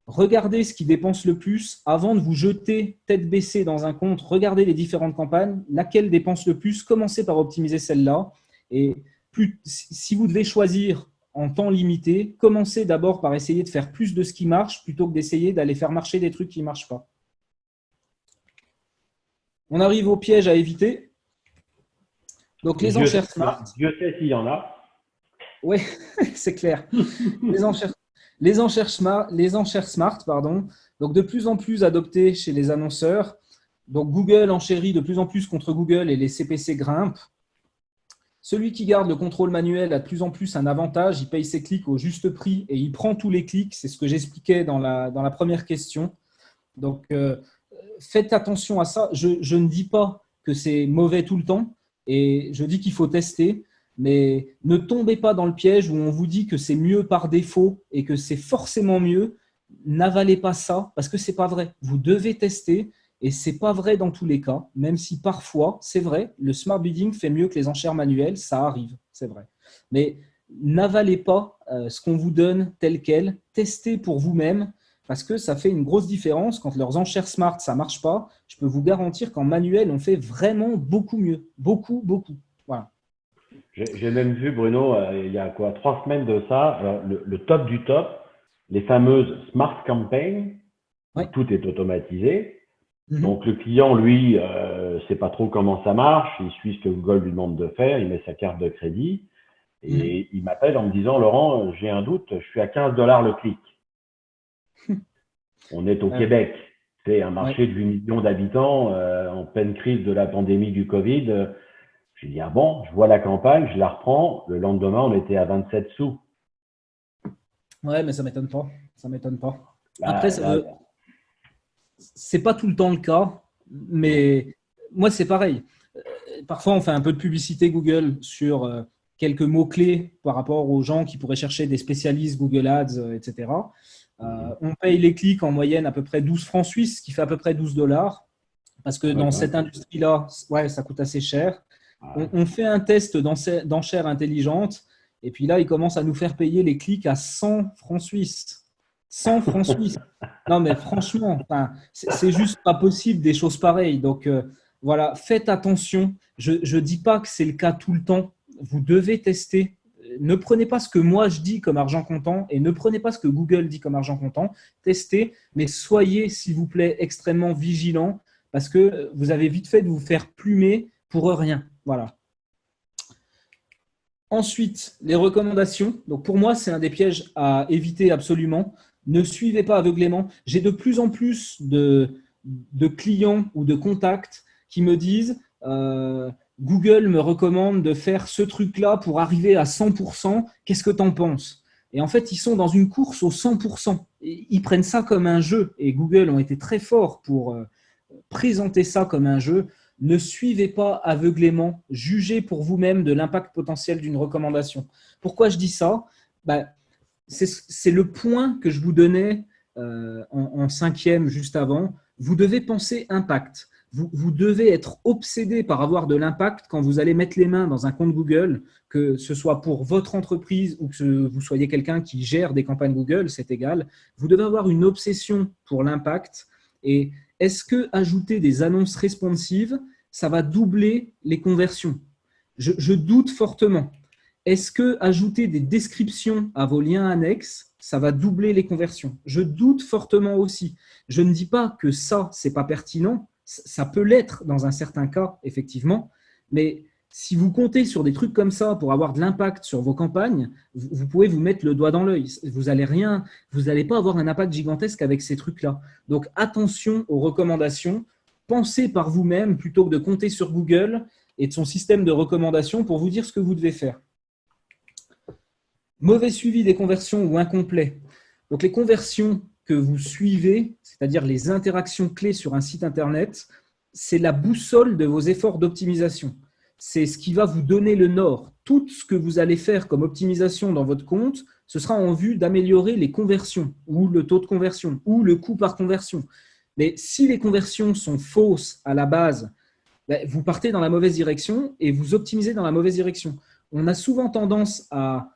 S2: Regardez ce qui dépense le plus avant de vous jeter tête baissée dans un compte. Regardez les différentes campagnes, laquelle dépense le plus. Commencez par optimiser celle-là. Et si vous devez choisir en temps limité, commencez d'abord par essayer de faire plus de ce qui marche plutôt que d'essayer d'aller faire marcher des trucs qui ne marchent pas. On arrive au piège à éviter. Donc, les enchères smart.
S1: Dieu sait s'il y en a.
S2: Oui, c'est clair. Les enchères smart, pardon, donc de plus en plus adoptées chez les annonceurs. Donc Google enchérit de plus en plus contre Google et les CPC grimpent. Celui qui garde le contrôle manuel a de plus en plus un avantage, il paye ses clics au juste prix et il prend tous les clics. C'est ce que j'expliquais dans la première question. Donc faites attention à ça. Je ne dis pas que c'est mauvais tout le temps et je dis qu'il faut tester. Mais ne tombez pas dans le piège où on vous dit que c'est mieux par défaut et que c'est forcément mieux. N'avalez pas ça parce que ce n'est pas vrai. Vous devez tester et ce n'est pas vrai dans tous les cas, même si parfois, c'est vrai, le smart bidding fait mieux que les enchères manuelles, ça arrive, c'est vrai. Mais n'avalez pas ce qu'on vous donne tel quel, testez pour vous-même parce que ça fait une grosse différence. Quand leurs enchères smart, ça ne marche pas, je peux vous garantir qu'en manuel, on fait vraiment beaucoup mieux. Beaucoup, beaucoup. Voilà.
S1: J'ai même vu, Bruno, il y a quoi, 3 semaines de ça, alors, le top du top, les fameuses Smart Campaign, où
S2: Ouais.
S1: tout est automatisé.
S2: Mhm.
S1: Donc le client, lui, sait pas trop comment ça marche, il suit ce que Google lui demande de faire, il met sa carte de crédit
S2: Mhm.
S1: et il m'appelle en me disant, Laurent, j'ai un doute, je suis à 15 dollars le clic. On est au Québec, c'est un
S2: Ouais.
S1: marché de 8 millions d'habitants en pleine crise de la pandémie du Covid. J'ai dit, ah bon, je vois la campagne, je la reprends. Le lendemain, on était à 27 sous.
S2: Ouais, mais ça m'étonne pas. Ça m'étonne pas. Après,
S1: Là, là,
S2: c'est pas tout le temps le cas,
S1: non.
S2: mais moi, c'est pareil. Parfois, on fait un peu de publicité Google sur quelques mots-clés par rapport aux gens qui pourraient chercher des spécialistes Google Ads, etc.
S1: Mhm.
S2: On paye les clics en moyenne à peu près 12 francs suisses, ce qui fait à peu près 12 dollars, parce que
S1: Ouais,
S2: dans
S1: quand
S2: cette
S1: même.
S2: industrie-là, ouais, ça coûte assez cher. On fait un test d'enchère intelligente et puis là, il commence à nous faire payer les clics à 100 francs suisses. 100 francs suisses. Non, mais franchement, enfin, c'est juste pas possible des choses pareilles. Donc, voilà, faites attention. Je ne dis pas que c'est le cas tout le temps. Vous devez tester. Ne prenez pas ce que moi je dis comme argent comptant et ne prenez pas ce que Google dit comme argent comptant. Testez, mais soyez, s'il vous plaît, extrêmement vigilants parce que vous avez vite fait de vous faire plumer pour rien. Voilà. Ensuite, les recommandations. Donc pour moi, c'est un des pièges à éviter absolument. Ne suivez pas aveuglément. J'ai de plus en plus de clients ou de contacts qui me disent Google me recommande de faire ce truc-là pour arriver à 100%. Qu'est-ce que tu en penses? Et en fait, ils sont dans une course au 100%. Ils prennent ça comme un jeu. Et Google ont été très forts pour présenter ça comme un jeu. Ne suivez pas aveuglément, jugez pour vous-même de l'impact potentiel d'une recommandation. Pourquoi je dis ça? Ben, c'est le point que je vous donnais en cinquième juste avant. Vous devez penser impact. Vous devez être obsédé par avoir de l'impact quand vous allez mettre les mains dans un compte Google, que ce soit pour votre entreprise ou que vous soyez quelqu'un qui gère des campagnes Google, c'est égal. Vous devez avoir une obsession pour l'impact. Et est-ce que ajouter des annonces responsives, ça va doubler les conversions? Je doute fortement. Est-ce que ajouter des descriptions à vos liens annexes, ça va doubler les conversions? Je doute fortement aussi. Je ne dis pas que ça, c'est pas pertinent. Ça peut l'être dans un certain cas, effectivement. Mais si vous comptez sur des trucs comme ça pour avoir de l'impact sur vos campagnes, vous pouvez vous mettre le doigt dans l'œil. Vous n'allez pas avoir un impact gigantesque avec ces trucs-là. Donc attention aux recommandations. Pensez par vous-même plutôt que de compter sur Google et de son système de recommandations pour vous dire ce que vous devez faire. Mauvais suivi des conversions ou incomplet. Donc les conversions que vous suivez, c'est-à-dire les interactions clés sur un site internet, c'est la boussole de vos efforts d'optimisation. C'est ce qui va vous donner le nord. Tout ce que vous allez faire comme optimisation dans votre compte, ce sera en vue d'améliorer les conversions ou le taux de conversion ou le coût par conversion. Mais si les conversions sont fausses à la base, vous partez dans la mauvaise direction et vous optimisez dans la mauvaise direction. On a souvent tendance à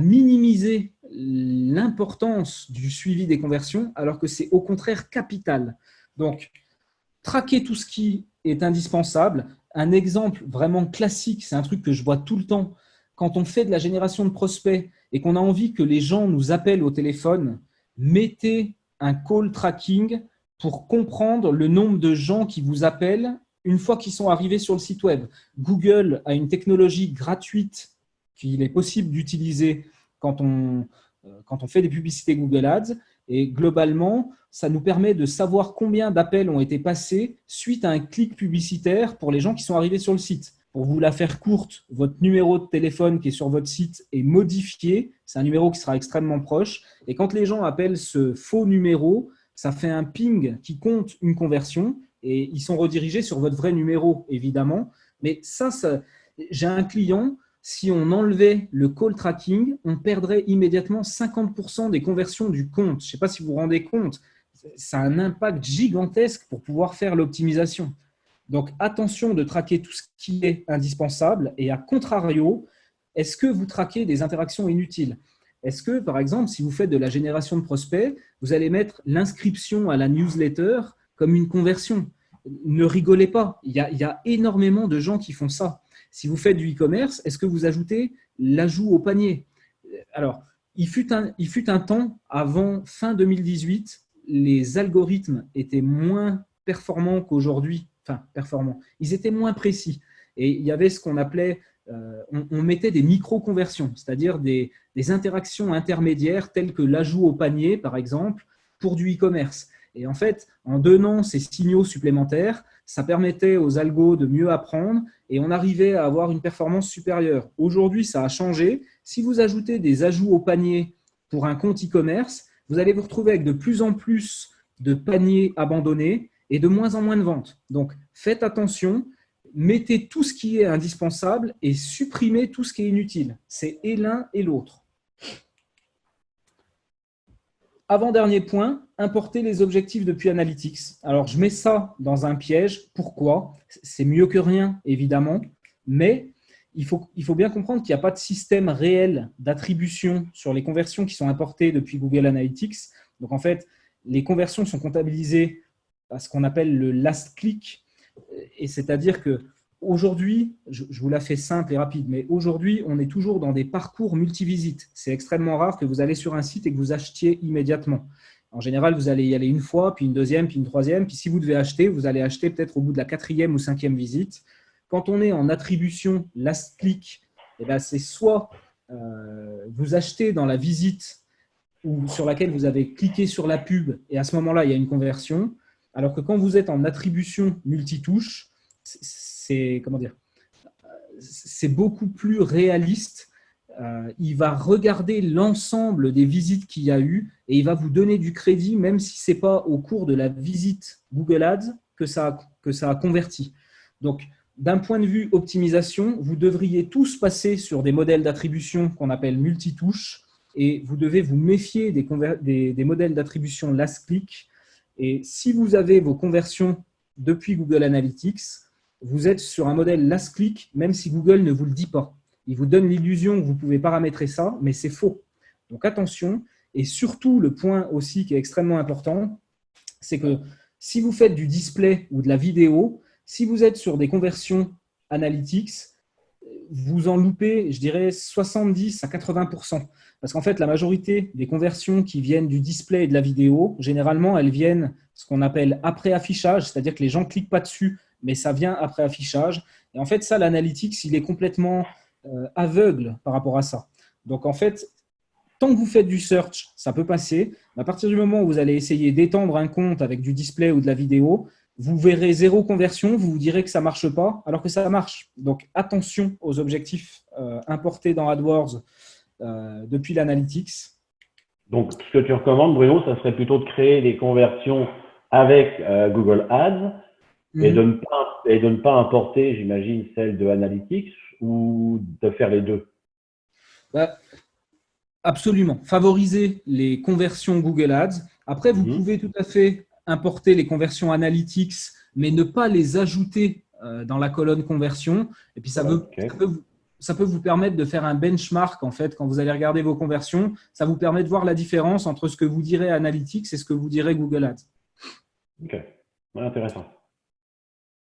S2: minimiser l'importance du suivi des conversions, alors que c'est au contraire capital. Donc, traquer tout ce qui est indispensable. Un exemple vraiment classique, c'est un truc que je vois tout le temps. Quand on fait de la génération de prospects et qu'on a envie que les gens nous appellent au téléphone, mettez un call tracking pour comprendre le nombre de gens qui vous appellent une fois qu'ils sont arrivés sur le site web. Google a une technologie gratuite qu'il est possible d'utiliser quand on fait des publicités Google Ads. Et globalement, ça nous permet de savoir combien d'appels ont été passés suite à un clic publicitaire pour les gens qui sont arrivés sur le site. Pour vous la faire courte, votre numéro de téléphone qui est sur votre site est modifié. C'est un numéro qui sera extrêmement proche. Et quand les gens appellent ce faux numéro, ça fait un ping qui compte une conversion et ils sont redirigés sur votre vrai numéro, évidemment. Mais ça j'ai un client, si on enlevait le call tracking, on perdrait immédiatement 50% des conversions du compte. Je ne sais pas si vous vous rendez compte, ça a un impact gigantesque pour pouvoir faire l'optimisation. Donc, attention de traquer tout ce qui est indispensable et à contrario, est-ce que vous traquez des interactions inutiles? Est-ce que, par exemple, si vous faites de la génération de prospects, vous allez mettre l'inscription à la newsletter comme une conversion? Ne rigolez pas, il y a énormément de gens qui font ça. Si vous faites du e-commerce, est-ce que vous ajoutez l'ajout au panier? Alors, il fut un temps, avant fin 2018, les algorithmes étaient moins performants qu'aujourd'hui. Enfin, performants. Ils étaient moins précis. Et il y avait ce qu'on appelait, on mettait des micro-conversions, c'est-à-dire des interactions intermédiaires telles que l'ajout au panier, par exemple, pour du e-commerce. Et en fait, en donnant ces signaux supplémentaires, ça permettait aux algos de mieux apprendre et on arrivait à avoir une performance supérieure. Aujourd'hui, ça a changé. Si vous ajoutez des ajouts au panier pour un compte e-commerce, vous allez vous retrouver avec de plus en plus de paniers abandonnés et de moins en moins de ventes. Donc, faites attention, mettez tout ce qui est indispensable et supprimez tout ce qui est inutile. C'est et l'un et l'autre. Avant-dernier point, importer les objectifs depuis Analytics. Alors, je mets ça dans un piège. Pourquoi? C'est mieux que rien, évidemment, mais il faut bien comprendre qu'il n'y a pas de système réel d'attribution sur les conversions qui sont importées depuis Google Analytics. Donc, en fait, les conversions sont comptabilisées à ce qu'on appelle le last click. Et c'est-à-dire que aujourd'hui, je vous la fais simple et rapide, mais aujourd'hui, on est toujours dans des parcours multivisites. C'est extrêmement rare que vous allez sur un site et que vous achetiez immédiatement. En général, vous allez y aller une fois, puis une deuxième, puis une troisième. Puis si vous devez acheter, vous allez acheter peut-être au bout de la quatrième ou cinquième visite. Quand on est en attribution last click, eh ben, c'est soit vous achetez dans la visite ou sur laquelle vous avez cliqué sur la pub et à ce moment-là, il y a une conversion. Alors que quand vous êtes en attribution multitouche, c'est comment dire, c'est beaucoup plus réaliste. Il va regarder l'ensemble des visites qu'il y a eu et il va vous donner du crédit, même si ce n'est pas au cours de la visite Google Ads que ça a converti. Donc, d'un point de vue optimisation, vous devriez tous passer sur des modèles d'attribution qu'on appelle multitouches et vous devez vous méfier des modèles d'attribution last click. Et si vous avez vos conversions depuis Google Analytics, vous êtes sur un modèle last click, même si Google ne vous le dit pas. Il vous donne l'illusion que vous pouvez paramétrer ça, mais c'est faux. Donc attention, et surtout le point aussi qui est extrêmement important, c'est que si vous faites du display ou de la vidéo, si vous êtes sur des conversions Analytics, vous en loupez, je dirais, 70 à 80%. Parce qu'en fait, la majorité des conversions qui viennent du display et de la vidéo, généralement, elles viennent ce qu'on appelle après affichage, c'est-à-dire que les gens ne cliquent pas dessus, mais ça vient après affichage. Et en fait, ça, l'analytics, il est complètement aveugle par rapport à ça. Donc, en fait, tant que vous faites du search, ça peut passer. À partir du moment où vous allez essayer d'étendre un compte avec du display ou de la vidéo, vous verrez zéro conversion, vous vous direz que ça ne marche pas, alors que ça marche. Donc, attention aux objectifs importés dans AdWords depuis l'analytics.
S1: Donc, ce que tu recommandes, Bruno, ça serait plutôt de créer des conversions avec Google Ads et de ne pas importer, j'imagine, celle de Analytics ou de faire les deux.
S2: Absolument. Favoriser les conversions Google Ads. Après, vous pouvez tout à fait importer les conversions Analytics, mais ne pas les ajouter dans la colonne conversion. Et puis, ça peut vous permettre de faire un benchmark, en fait, quand vous allez regarder vos conversions. Ça vous permet de voir la différence entre ce que vous direz Analytics et ce que vous direz Google Ads.
S1: Ok, intéressant.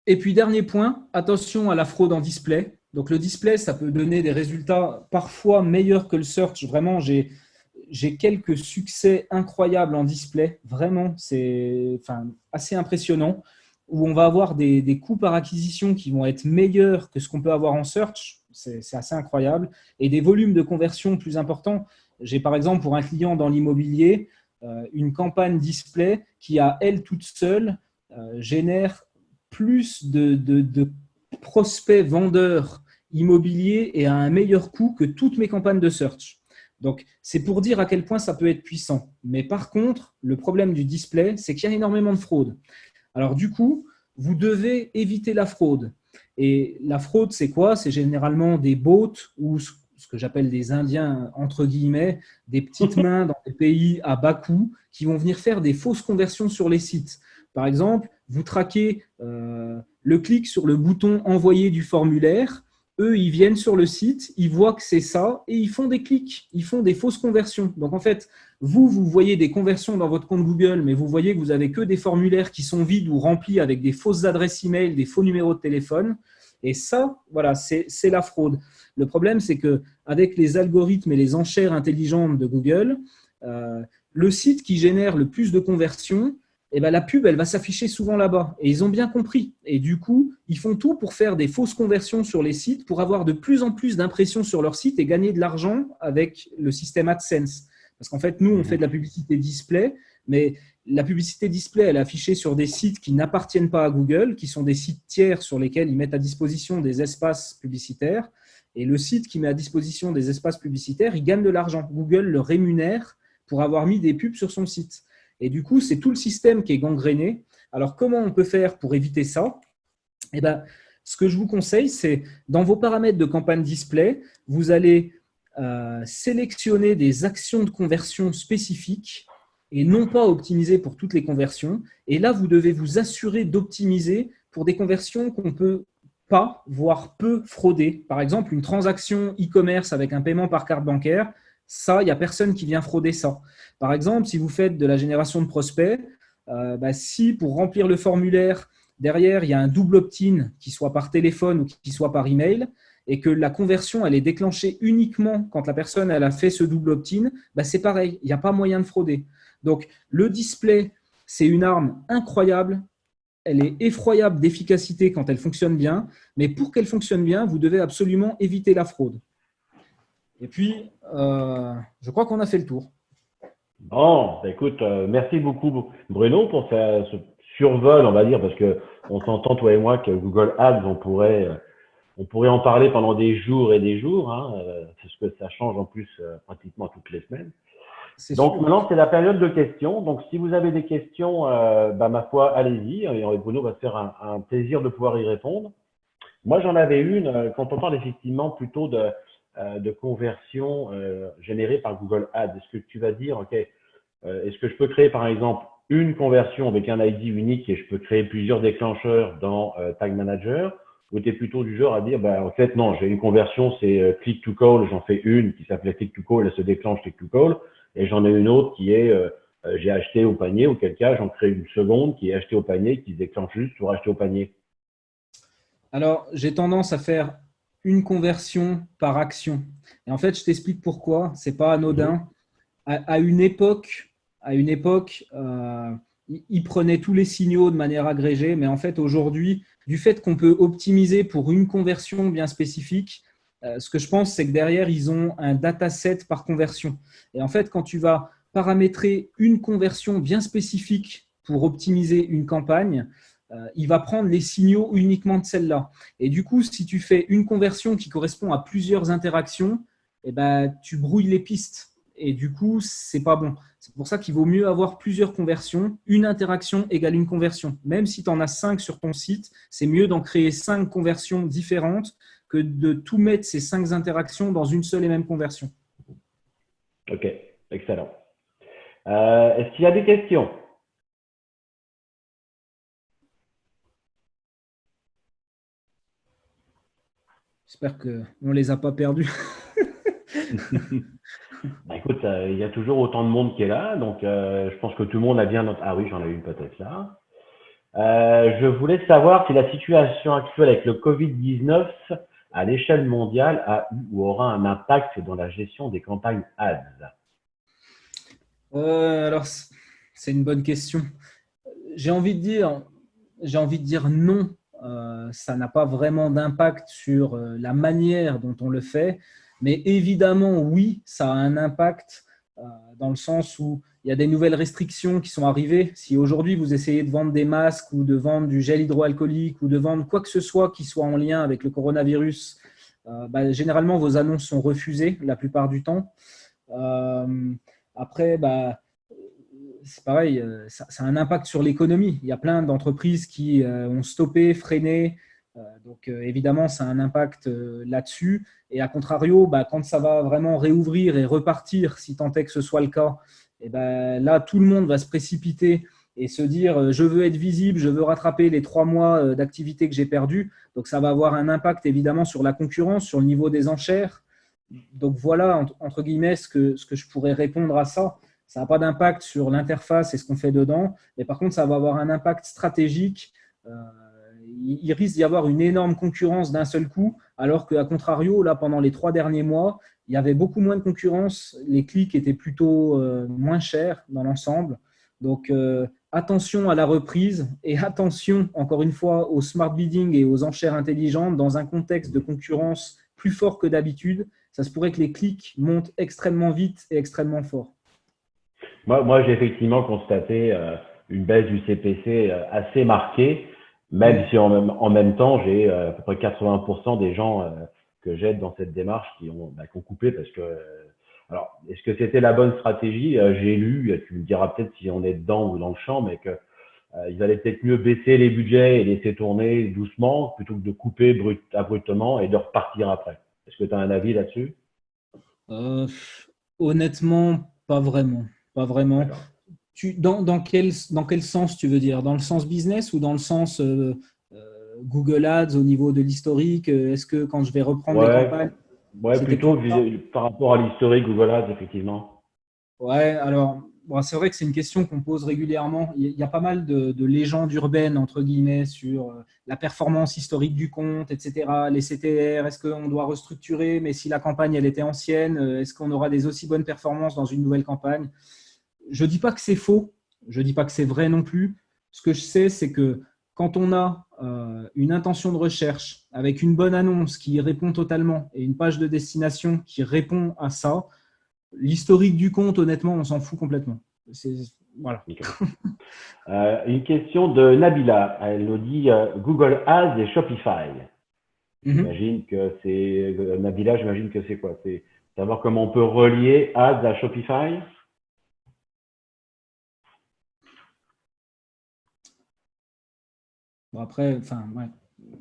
S2: Et puis, dernier point, attention à la fraude en display. Donc, le display, ça peut donner des résultats parfois meilleurs que le search. Vraiment, j'ai quelques succès incroyables en display. Vraiment, c'est assez impressionnant. Où on va avoir des coûts par acquisition qui vont être meilleurs que ce qu'on peut avoir en search. C'est assez incroyable. Et des volumes de conversion plus importants. J'ai par exemple pour un client dans l'immobilier, une campagne display qui, à elle toute seule, génère plus de prospects vendeurs immobiliers et à un meilleur coût que toutes mes campagnes de search. Donc, c'est pour dire à quel point ça peut être puissant. Mais par contre, le problème du display, c'est qu'il y a énormément de fraude. Alors, du coup, vous devez éviter la fraude. Et la fraude, c'est quoi? C'est généralement des bots ou ce que j'appelle des Indiens, entre guillemets, des petites mains dans des pays à bas coût qui vont venir faire des fausses conversions sur les sites. Par exemple, vous traquez le clic sur le bouton « Envoyer du formulaire ». Eux, ils viennent sur le site, ils voient que c'est ça et ils font des clics, ils font des fausses conversions. Donc, en fait, vous voyez des conversions dans votre compte Google, mais vous voyez que vous n'avez que des formulaires qui sont vides ou remplis avec des fausses adresses email, des faux numéros de téléphone. Et ça, voilà, c'est la fraude. Le problème, c'est qu'avec les algorithmes et les enchères intelligentes de Google, le site qui génère le plus de conversions, eh ben, la pub, elle va s'afficher souvent là-bas. Et ils ont bien compris. Et du coup, ils font tout pour faire des fausses conversions sur les sites, pour avoir de plus en plus d'impressions sur leur site et gagner de l'argent avec le système AdSense. Parce qu'en fait, nous, on fait de la publicité display, mais la publicité display, elle est affichée sur des sites qui n'appartiennent pas à Google, qui sont des sites tiers sur lesquels ils mettent à disposition des espaces publicitaires. Et le site qui met à disposition des espaces publicitaires, il gagne de l'argent. Google le rémunère pour avoir mis des pubs sur son site. Et du coup, c'est tout le système qui est gangréné. Alors, comment on peut faire pour éviter ça? Eh bien, ce que je vous conseille, c'est dans vos paramètres de campagne display, vous allez sélectionner des actions de conversion spécifiques et non pas optimiser pour toutes les conversions. Et là, vous devez vous assurer d'optimiser pour des conversions qu'on peut pas, voire peu frauder. Par exemple, une transaction e-commerce avec un paiement par carte bancaire, ça, il n'y a personne qui vient frauder ça. Par exemple, si vous faites de la génération de prospects, si pour remplir le formulaire, derrière, il y a un double opt-in, qui soit par téléphone ou qui soit par email, et que la conversion, elle est déclenchée uniquement quand la personne elle a fait ce double opt-in, c'est pareil, il n'y a pas moyen de frauder. Donc, le display, c'est une arme incroyable. Elle est effroyable d'efficacité quand elle fonctionne bien, mais pour qu'elle fonctionne bien, vous devez absolument éviter la fraude. Et puis, je crois qu'on a fait le tour.
S1: Bon, écoute, merci beaucoup Bruno pour ce survol, on va dire, parce que on s'entend toi et moi que Google Ads, on pourrait en parler pendant des jours et des jours, hein, parce que ça change en plus pratiquement toutes les semaines.
S2: C'est
S1: Donc
S2: sûr.
S1: maintenant, c'est la période de questions. Donc si vous avez des questions, ma foi, allez-y. Et Bruno va se faire un plaisir de pouvoir y répondre. Moi, j'en avais une quand on parle effectivement plutôt de conversion générée par Google Ads. Est-ce que tu vas dire, OK, est-ce que je peux créer par exemple une conversion avec un ID unique et je peux créer plusieurs déclencheurs dans Tag Manager? Ou tu es plutôt du genre à dire, en fait, non, j'ai une conversion, c'est click to call, j'en fais une qui s'appelait click to call, elle se déclenche click to call, et j'en ai une autre qui est j'ai acheté au panier, auquel cas j'en crée une seconde qui est acheté au panier, qui se déclenche juste sur acheter au panier.
S2: Alors, j'ai tendance à faire une conversion par action. Et en fait, je t'explique pourquoi. Ce n'est pas
S1: Mhm.
S2: anodin. À une époque, il prenait tous les signaux de manière agrégée, mais en fait, aujourd'hui, du fait qu'on peut optimiser pour une conversion bien spécifique, ce que je pense, c'est que derrière, ils ont un dataset par conversion. Et en fait, quand tu vas paramétrer une conversion bien spécifique pour optimiser une campagne, il va prendre les signaux uniquement de celle-là. Et du coup, si tu fais une conversion qui correspond à plusieurs interactions, tu brouilles les pistes. Et du coup, c'est pas bon. C'est pour ça qu'il vaut mieux avoir plusieurs conversions. Une interaction égale une conversion. Même si tu en as 5 sur ton site, c'est mieux d'en créer 5 conversions différentes que de tout mettre ces 5 interactions dans une seule et même conversion.
S1: OK, excellent. Est-ce qu'il y a des questions?
S2: J'espère qu'on ne les a pas perdus.
S1: Écoute, il y a toujours autant de monde qui est là, donc je pense que tout le monde a bien notre... Ah oui, j'en ai une peut-être là. Je voulais savoir si la situation actuelle avec le Covid-19 à l'échelle mondiale a eu ou aura un impact dans la gestion des campagnes ads.
S2: Alors, c'est une bonne question. J'ai envie de dire, j'ai envie de dire non. Ça n'a pas vraiment d'impact sur la manière dont on le fait, mais évidemment, oui, ça a un impact dans le sens où il y a des nouvelles restrictions qui sont arrivées. Si aujourd'hui vous essayez de vendre des masques ou de vendre du gel hydroalcoolique ou de vendre quoi que ce soit qui soit en lien avec le coronavirus, généralement vos annonces sont refusées la plupart du temps. Euh, Après, c'est pareil, ça a un impact sur l'économie. Il y a plein d'entreprises qui ont stoppé, freiné. Donc, évidemment, ça a un impact là-dessus. Et à contrario, quand ça va vraiment réouvrir et repartir, si tant est que ce soit le cas, et là, tout le monde va se précipiter et se dire je veux être visible, je veux rattraper les 3 mois d'activité que j'ai perdu. Donc, ça va avoir un impact évidemment sur la concurrence, sur le niveau des enchères. Donc, voilà, entre guillemets, ce que je pourrais répondre à ça. Ça n'a pas d'impact sur l'interface et ce qu'on fait dedans, mais par contre, ça va avoir un impact stratégique. Euh, il risque d'y avoir une énorme concurrence d'un seul coup, alors qu'à contrario, là, pendant les 3 derniers mois, il y avait beaucoup moins de concurrence. Les clics étaient plutôt moins chers dans l'ensemble. Donc, attention à la reprise et attention, encore une fois, au smart bidding et aux enchères intelligentes dans un contexte de concurrence plus fort que d'habitude. Ça se pourrait que les clics montent extrêmement vite et extrêmement fort.
S1: Moi j'ai effectivement constaté une baisse du CPC assez marquée, même
S2: Oui.
S1: si en même temps, j'ai à peu près 80% des gens que j'aide dans cette démarche qui ont coupé parce que alors, est-ce que c'était la bonne stratégie? J'ai lu, tu me diras peut-être si on est dedans ou dans le champ, mais que ils allaient peut-être mieux baisser les budgets et laisser tourner doucement plutôt que de couper abruptement et de repartir après. Est-ce que tu as un avis là-dessus?
S2: Euh, Honnêtement, pas vraiment. Pas vraiment.
S1: D'accord.
S2: Dans quel sens tu veux dire? Dans le sens business ou dans le sens Google Ads au niveau de l'historique? Est-ce que quand je vais reprendre les
S1: Ouais,
S2: campagnes,
S1: ouais,
S2: c'était
S1: plutôt
S2: plus ça?
S1: par rapport à l'historique Google Ads, effectivement.
S2: Ouais, alors bon, c'est vrai que c'est une question qu'on pose régulièrement. Il y a pas mal de légendes urbaines, entre guillemets, sur la performance historique du compte, etc. Les CTR, est-ce qu'on doit restructurer? Mais si la campagne, elle était ancienne, est-ce qu'on aura des aussi bonnes performances dans une nouvelle campagne? Je ne dis pas que c'est faux, je ne dis pas que c'est vrai non plus. Ce que je sais, c'est que quand on a une intention de recherche avec une bonne annonce qui y répond totalement et une page de destination qui répond à ça, l'historique du compte, honnêtement, on s'en fout complètement. Voilà.
S1: Ok. Une question de Nabila. Elle nous dit Google Ads et Shopify.
S2: Mhm.
S1: J'imagine que c'est Nabila, j'imagine que c'est quoi? C'est savoir comment on peut relier Ads à Shopify?
S2: Bon, après, enfin, ouais.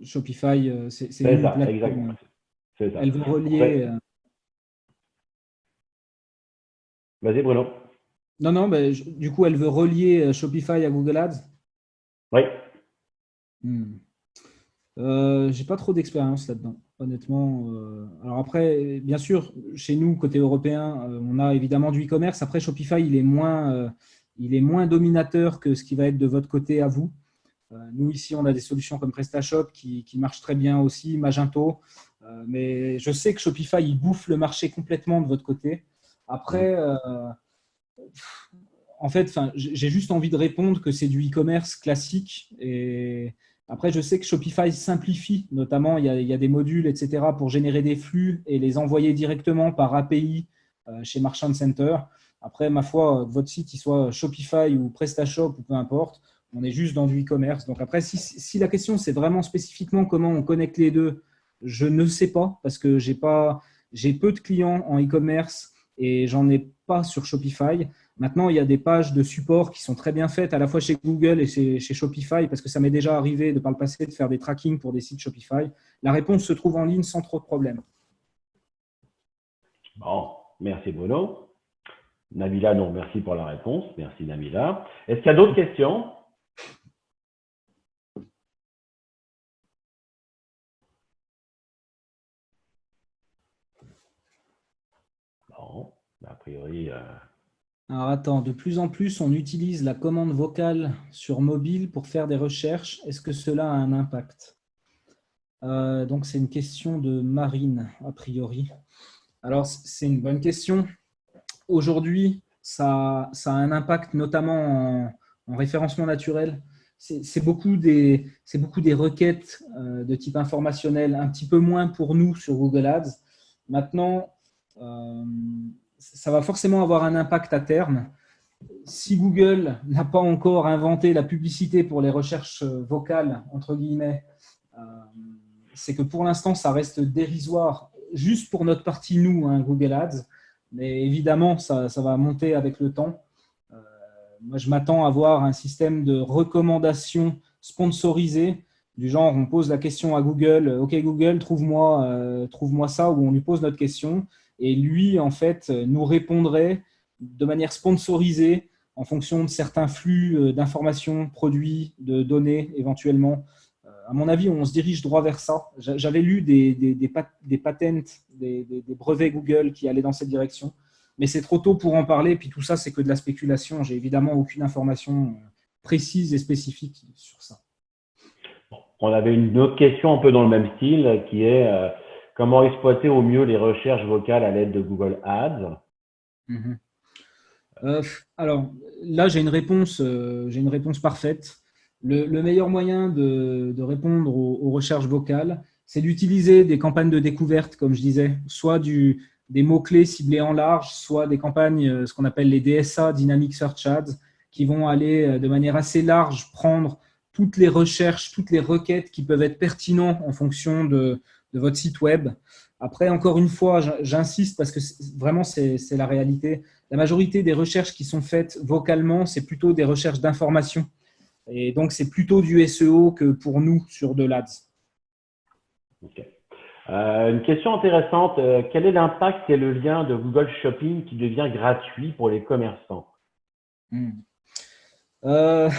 S2: Shopify, c'est
S1: C'est
S2: une
S1: ça, exactement.
S2: plateforme.
S1: C'est ça.
S2: Elle veut relier.
S1: Après, vas-y Bruno.
S2: Non, non, ben, du coup, elle veut relier Shopify à Google Ads.
S1: Oui.
S2: Hmm. J'ai pas trop d'expérience là-dedans, honnêtement. Alors après, bien sûr, chez nous, côté européen, on a évidemment du e-commerce. Après, Shopify, il est moins dominateur que ce qui va être de votre côté à vous. Nous, ici, on a des solutions comme PrestaShop qui marchent très bien aussi, Magento. Mais je sais que Shopify, il bouffe le marché complètement de votre côté.
S1: Mhm.
S2: Après, en fait, enfin, j'ai juste envie de répondre que c'est du e-commerce classique. Et après, je sais que Shopify simplifie, notamment, il y a des modules, etc., pour générer des flux et les envoyer directement par API chez Merchant Center. Après, ma foi, votre site, il soit Shopify ou PrestaShop ou peu importe, on est juste dans du e-commerce. Donc après, si la question, c'est vraiment spécifiquement comment on connecte les deux, je ne sais pas parce que j'ai peu de clients en e-commerce et j'en ai pas sur Shopify. Maintenant, il y a des pages de support qui sont très bien faites à la fois chez Google et chez Shopify, parce que ça m'est déjà arrivé de par le passé de faire des trackings pour des sites Shopify. La réponse se trouve en ligne sans trop de problèmes.
S1: Bon, merci Bruno. Nabila, non, merci pour la réponse. Merci Nabila. Est-ce qu'il y a d'autres questions? Bon, a priori,
S2: Alors attends, de plus en plus, on utilise la commande vocale sur mobile pour faire des recherches. Est-ce que cela a un impact? Donc c'est une question de Marine, a priori. Alors c'est une bonne question. Aujourd'hui, ça a un impact notamment en référencement naturel. C'est beaucoup des requêtes de type informationnel, un petit peu moins pour nous sur Google Ads. Maintenant, euh, ça va forcément avoir un impact à terme. Si Google n'a pas encore inventé la publicité pour les recherches vocales, entre guillemets, euh, c'est que pour l'instant, ça reste dérisoire, juste pour notre partie, nous, hein, Google Ads. Mais évidemment, ça va monter avec le temps. Euh, Moi, je m'attends à voir un système de recommandation sponsorisé, du genre, on pose la question à Google, OK Google, trouve-moi ça, ou on lui pose notre question, et lui, en fait, nous répondrait de manière sponsorisée en fonction de certains flux d'informations, produits, de données éventuellement. À mon avis, on se dirige droit vers ça. J'avais lu des patents, des brevets Google qui allaient dans cette direction, mais c'est trop tôt pour en parler. Puis tout ça, c'est que de la spéculation. J'ai évidemment aucune information précise et spécifique sur ça.
S1: on avait une autre question un peu dans le même style qui est comment exploiter au mieux les recherches vocales à l'aide de Google Ads?
S2: Mhm. Alors là, j'ai une réponse parfaite. Le meilleur moyen de répondre aux recherches vocales, c'est d'utiliser des campagnes de découverte, comme je disais, soit des mots-clés ciblés en large, soit des campagnes, ce qu'on appelle les DSA, Dynamic Search Ads, qui vont aller de manière assez large prendre toutes les recherches, toutes les requêtes qui peuvent être pertinentes en fonction de votre site web. Après, encore une fois, j'insiste parce que vraiment, c'est la réalité. La majorité des recherches qui sont faites vocalement, c'est plutôt des recherches d'information. Et donc, c'est plutôt du SEO que pour nous sur de l'ADS.
S1: Ok. Une question intéressante, quel est l'impact et le lien de Google Shopping qui devient gratuit pour les commerçants?
S2: Hmm. Euh,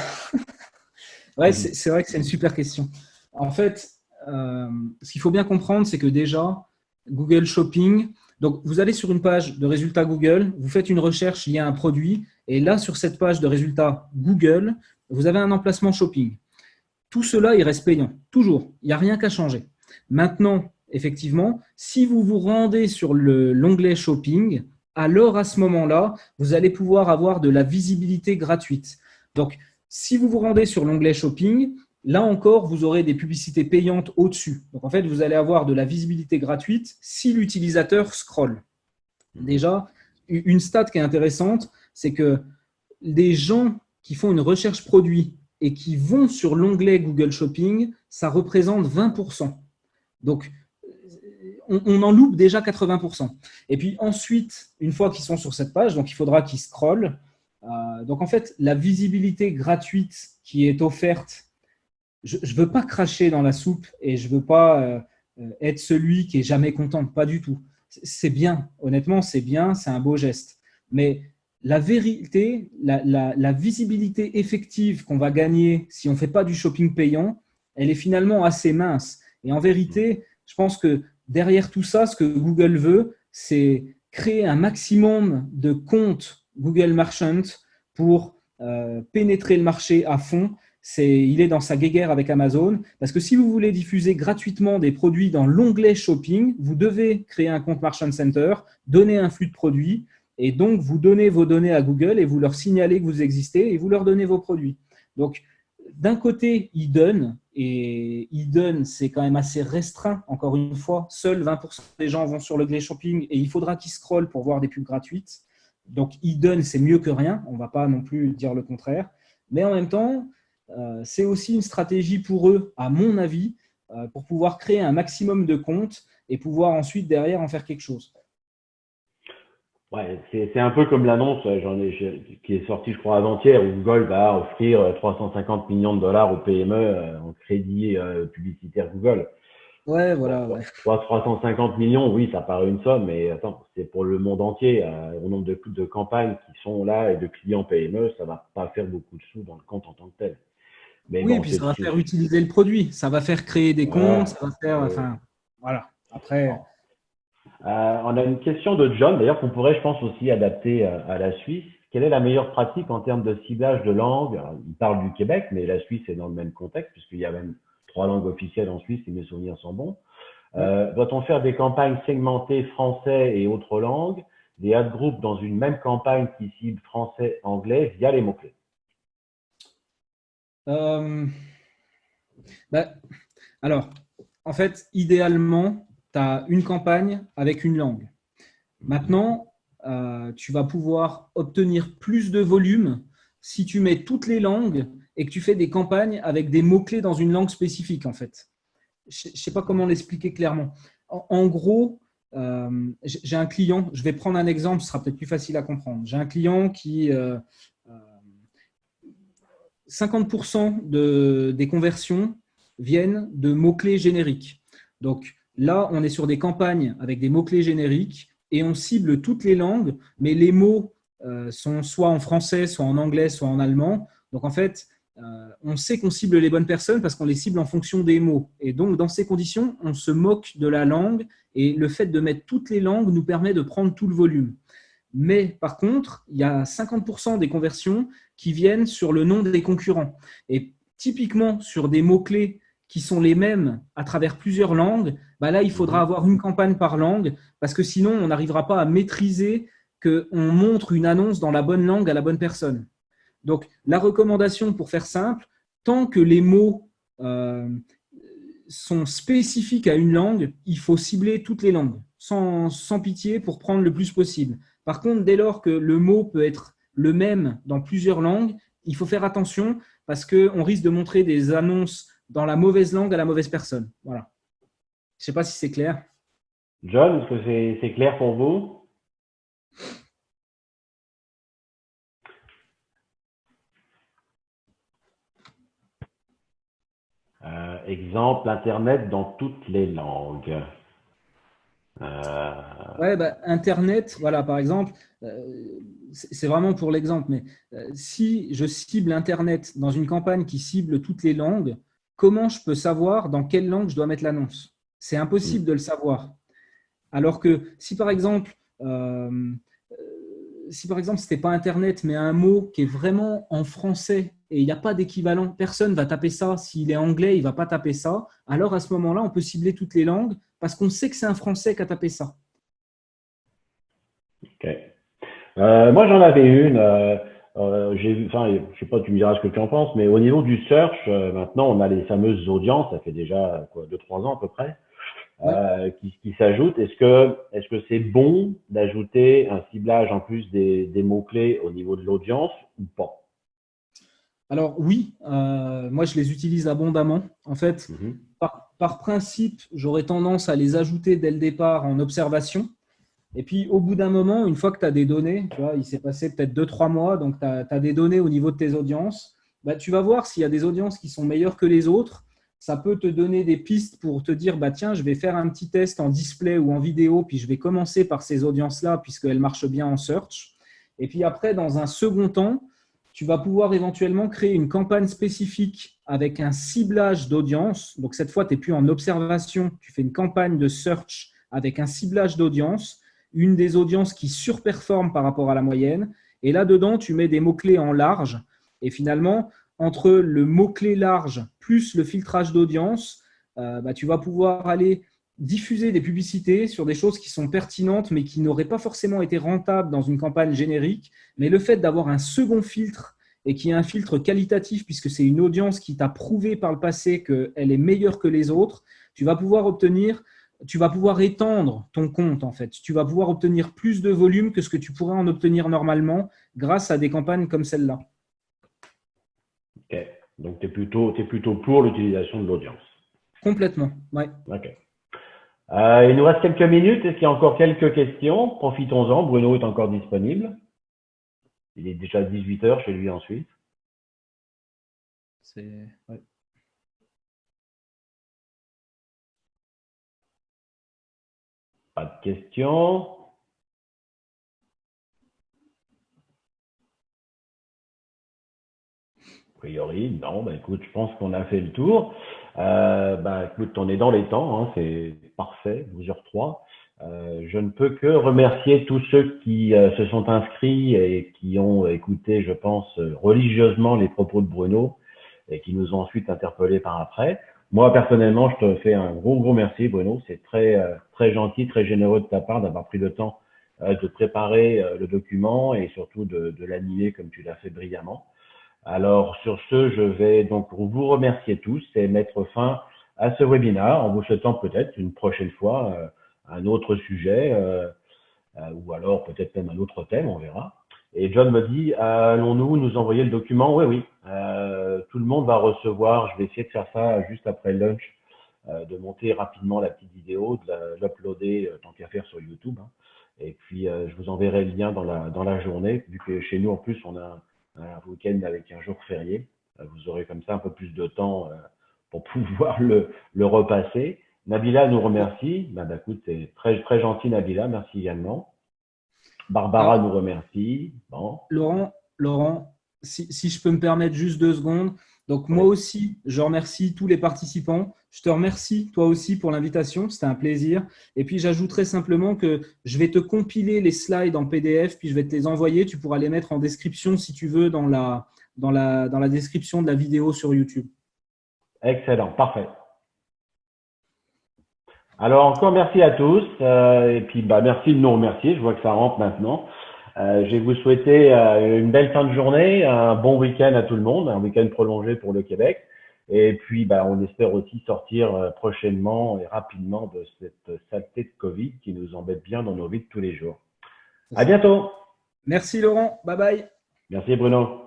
S2: Ouais, c'est vrai que c'est une super question. En fait, ce qu'il faut bien comprendre, c'est que déjà, Google Shopping, donc vous allez sur une page de résultats Google, vous faites une recherche liée à un produit, et là, sur cette page de résultats Google, vous avez un emplacement shopping. Tout cela, il reste payant, toujours. Il n'y a rien qu'à changer. Maintenant, effectivement, si vous vous rendez sur l'onglet shopping, alors à ce moment-là, vous allez pouvoir avoir de la visibilité gratuite. Donc, si vous vous rendez sur l'onglet shopping, là encore, vous aurez des publicités payantes au-dessus. Donc, en fait, vous allez avoir de la visibilité gratuite si l'utilisateur scrolle. Déjà, une stat qui est intéressante, c'est que les gens qui font une recherche produit et qui vont sur l'onglet Google Shopping, ça représente 20%. Donc, on en loupe déjà 80%. Et puis ensuite, une fois qu'ils sont sur cette page, donc il faudra qu'ils scrollent. Donc en fait, la visibilité gratuite qui est offerte, je ne veux pas cracher dans la soupe et je ne veux pas être celui qui est jamais content, pas du tout. C'est bien, honnêtement, c'est bien, c'est un beau geste. Mais la vérité, la visibilité effective qu'on va gagner si on ne fait pas du shopping payant, elle est finalement assez mince. Et en vérité, je pense que derrière tout ça, ce que Google veut, c'est créer un maximum de comptes Google Merchant pour pénétrer le marché à fond. Il est dans sa guéguerre avec Amazon. Parce que si vous voulez diffuser gratuitement des produits dans l'onglet shopping, vous devez créer un compte Merchant Center, donner un flux de produits, et donc vous donnez vos données à Google et vous leur signalez que vous existez et vous leur donnez vos produits. Donc, d'un côté, ils donnent, et ils donnent, c'est quand même assez restreint. Encore une fois, seuls 20% des gens vont sur l'onglet shopping et il faudra qu'ils scrollent pour voir des pubs gratuites. Donc, ils donnent, c'est mieux que rien. On ne va pas non plus dire le contraire. Mais en même temps, c'est aussi une stratégie pour eux, à mon avis, pour pouvoir créer un maximum de comptes et pouvoir ensuite, derrière, en faire quelque chose.
S1: Ouais, c'est un peu comme l'annonce, qui est sortie, je crois, avant-hier, où Google va offrir 350 millions de dollars aux PME en crédit publicitaire Google.
S2: Ouais,
S1: Bon,
S2: voilà, ouais.
S1: 350 millions, oui, ça paraît une somme, mais attends, c'est pour le monde entier. Au nombre de campagnes qui sont là et de clients PME, ça va pas faire beaucoup de sous dans le compte en tant que tel. Mais
S2: Oui, et
S1: bon,
S2: puis ça va faire utiliser le produit, ça va faire créer des comptes,
S1: voilà.
S2: ça va faire, enfin, voilà. Après,
S1: On a une question de John, d'ailleurs, qu'on pourrait, je pense, aussi adapter à la Suisse. Quelle est la meilleure pratique en termes de ciblage de langue? Alors, il parle du Québec, mais la Suisse est dans le même contexte, puisqu'il y a même 3 langues officielles en Suisse, si mes souvenirs sont bons.
S2: ouais.
S1: Doit-on faire des campagnes segmentées français et autres langues, des ad groups dans une même campagne qui cible français-anglais via les mots-clés?
S2: Euh, bah, alors, en fait, idéalement, tu as une campagne avec une langue. Maintenant, tu vas pouvoir obtenir plus de volume si tu mets toutes les langues et que tu fais des campagnes avec des mots-clés dans une langue spécifique, en fait. Je ne sais pas comment l'expliquer clairement. En gros, j'ai un client, je vais prendre un exemple, ce sera peut-être plus facile à comprendre. J'ai un client qui, 50% des conversions viennent de mots-clés génériques. Donc là, on est sur des campagnes avec des mots-clés génériques et on cible toutes les langues, mais les mots sont soit en français, soit en anglais, soit en allemand. Donc en fait, on sait qu'on cible les bonnes personnes parce qu'on les cible en fonction des mots. Et donc, dans ces conditions, on se moque de la langue et le fait de mettre toutes les langues nous permet de prendre tout le volume. Mais par contre, il y a 50% des conversions qui viennent sur le nom des concurrents. Et typiquement, sur des mots-clés qui sont les mêmes à travers plusieurs langues, bah là, il faudra
S1: Mhm.
S2: avoir une campagne par langue, parce que sinon, on n'arrivera pas à maîtriser qu'on montre une annonce dans la bonne langue à la bonne personne. Donc, la recommandation, pour faire simple, tant que les mots sont spécifiques à une langue, il faut cibler toutes les langues, sans pitié, pour prendre le plus possible. Par contre, dès lors que le mot peut être le même dans plusieurs langues, il faut faire attention parce qu'on risque de montrer des annonces dans la mauvaise langue à la mauvaise personne. Voilà. Je ne sais pas si c'est clair.
S1: John, est-ce que c'est clair pour vous? Exemple, Internet dans toutes les langues. Euh,
S2: Ouais, bah, Internet, voilà, par exemple, c'est vraiment pour l'exemple, mais si je cible Internet dans une campagne qui cible toutes les langues, comment je peux savoir dans quelle langue je dois mettre l'annonce? C'est
S1: hmm,
S2: impossible de le savoir. Alors que si par exemple, euh, si par exemple, c'était pas Internet, mais un mot qui est vraiment en français et il n'y a pas d'équivalent, personne va taper ça. S'il est anglais, il va pas taper ça. Alors à ce moment-là, on peut cibler toutes les langues parce qu'on sait que c'est un français qui a tapé ça.
S1: ok. Moi, j'en avais une. J'ai vu, enfin, je sais pas, tu me diras ce que tu en penses, mais au niveau du search, maintenant, on a les fameuses audiences. Ça fait déjà quoi, 2, 3 ans à peu près,
S2: Ouais.
S1: qui s'ajoutent. Est-ce que c'est bon d'ajouter un ciblage en plus des mots-clés au niveau de l'audience ou pas?
S2: Alors oui, moi je les utilise abondamment. En fait,
S1: Mhm.
S2: par principe, j'aurais tendance à les ajouter dès le départ en observation. Et puis au bout d'un moment, une fois que tu as des données, tu vois, il s'est passé peut-être 2, 3 mois, donc tu as des données au niveau de tes audiences, bah, tu vas voir s'il y a des audiences qui sont meilleures que les autres. Ça peut te donner des pistes pour te dire, bah, tiens, je vais faire un petit test en display ou en vidéo, puis je vais commencer par ces audiences-là, puisqu'elles marchent bien en search. Et puis après, dans un second temps, tu vas pouvoir éventuellement créer une campagne spécifique avec un ciblage d'audience. Donc cette fois, tu n'es plus en observation, tu fais une campagne de search avec un ciblage d'audience, une des audiences qui surperforme par rapport à la moyenne. Et là-dedans, tu mets des mots-clés en large. Et finalement, entre le mot-clé large plus le filtrage d'audience, bah, tu vas pouvoir aller diffuser des publicités sur des choses qui sont pertinentes, mais qui n'auraient pas forcément été rentables dans une campagne générique. Mais le fait d'avoir un second filtre et qui est un filtre qualitatif, puisque c'est une audience qui t'a prouvé par le passé qu'elle est meilleure que les autres, tu vas pouvoir étendre ton compte en fait. Tu vas pouvoir obtenir plus de volume que ce que tu pourrais en obtenir normalement grâce à des campagnes comme celle-là.
S1: Ok. Donc, t'es plutôt pour l'utilisation de l'audience.
S2: Complètement. Ouais.
S1: Ok. Il nous reste quelques minutes. Est-ce qu'il y a encore quelques questions? Profitons-en. Bruno est encore disponible. Il est déjà 18 heures chez lui en Suisse.
S2: Ouais.
S1: Pas de questions. A priori, non. Bah, écoute, je pense qu'on a fait le tour. Bah, écoute, on est dans les temps. Hein, c'est parfait, 12h03. Je ne peux que remercier tous ceux qui se sont inscrits et qui ont écouté, je pense, religieusement les propos de Bruno et qui nous ont ensuite interpellés par après. Moi, personnellement, je te fais un gros merci, Bruno. C'est très gentil, très généreux de ta part d'avoir pris le temps de préparer le document et surtout de l'animer comme tu l'as fait brillamment. Alors, sur ce, je vais donc vous remercier tous et mettre fin à ce webinaire en vous souhaitant peut-être une prochaine fois un autre sujet ou alors peut-être même un autre thème, on verra. Et John me dit, allons-nous nous envoyer le document? Oui, oui. Tout le monde va recevoir. Je vais essayer de faire ça juste après le lunch, de monter rapidement la petite vidéo, de l'uploader tant qu'à faire sur YouTube, hein. Et puis, je vous enverrai le lien dans la journée, vu que chez nous, en plus, on a un week-end avec un jour férié. Vous aurez comme ça un peu plus de temps pour pouvoir le repasser. Nabila nous remercie. Bah, écoute, c'est très gentil, Nabila. Merci également. Barbara
S2: Alors,
S1: nous remercie. Bon,
S2: Laurent, si je peux me permettre juste 2 secondes. Donc, moi
S1: oui.
S2: aussi, je remercie tous les participants. Je te remercie, toi aussi, pour l'invitation. C'était un plaisir. Et puis, j'ajouterai simplement que je vais te compiler les slides en PDF, puis je vais te les envoyer. Tu pourras les mettre en description, si tu veux, dans la description de la vidéo sur YouTube.
S1: Excellent, parfait. Alors encore merci à tous et puis bah merci de nous remercier. Je vois que ça rentre maintenant. Je vais vous souhaiter une belle fin de journée, un bon week-end à tout le monde, un week-end prolongé pour le Québec. Et puis bah on espère aussi sortir prochainement et rapidement de cette saleté de Covid qui nous embête bien dans nos vies de tous les jours.
S2: C'est
S1: À
S2: ça.
S1: bientôt.
S2: Merci, Laurent. Bye bye.
S1: Merci Bruno.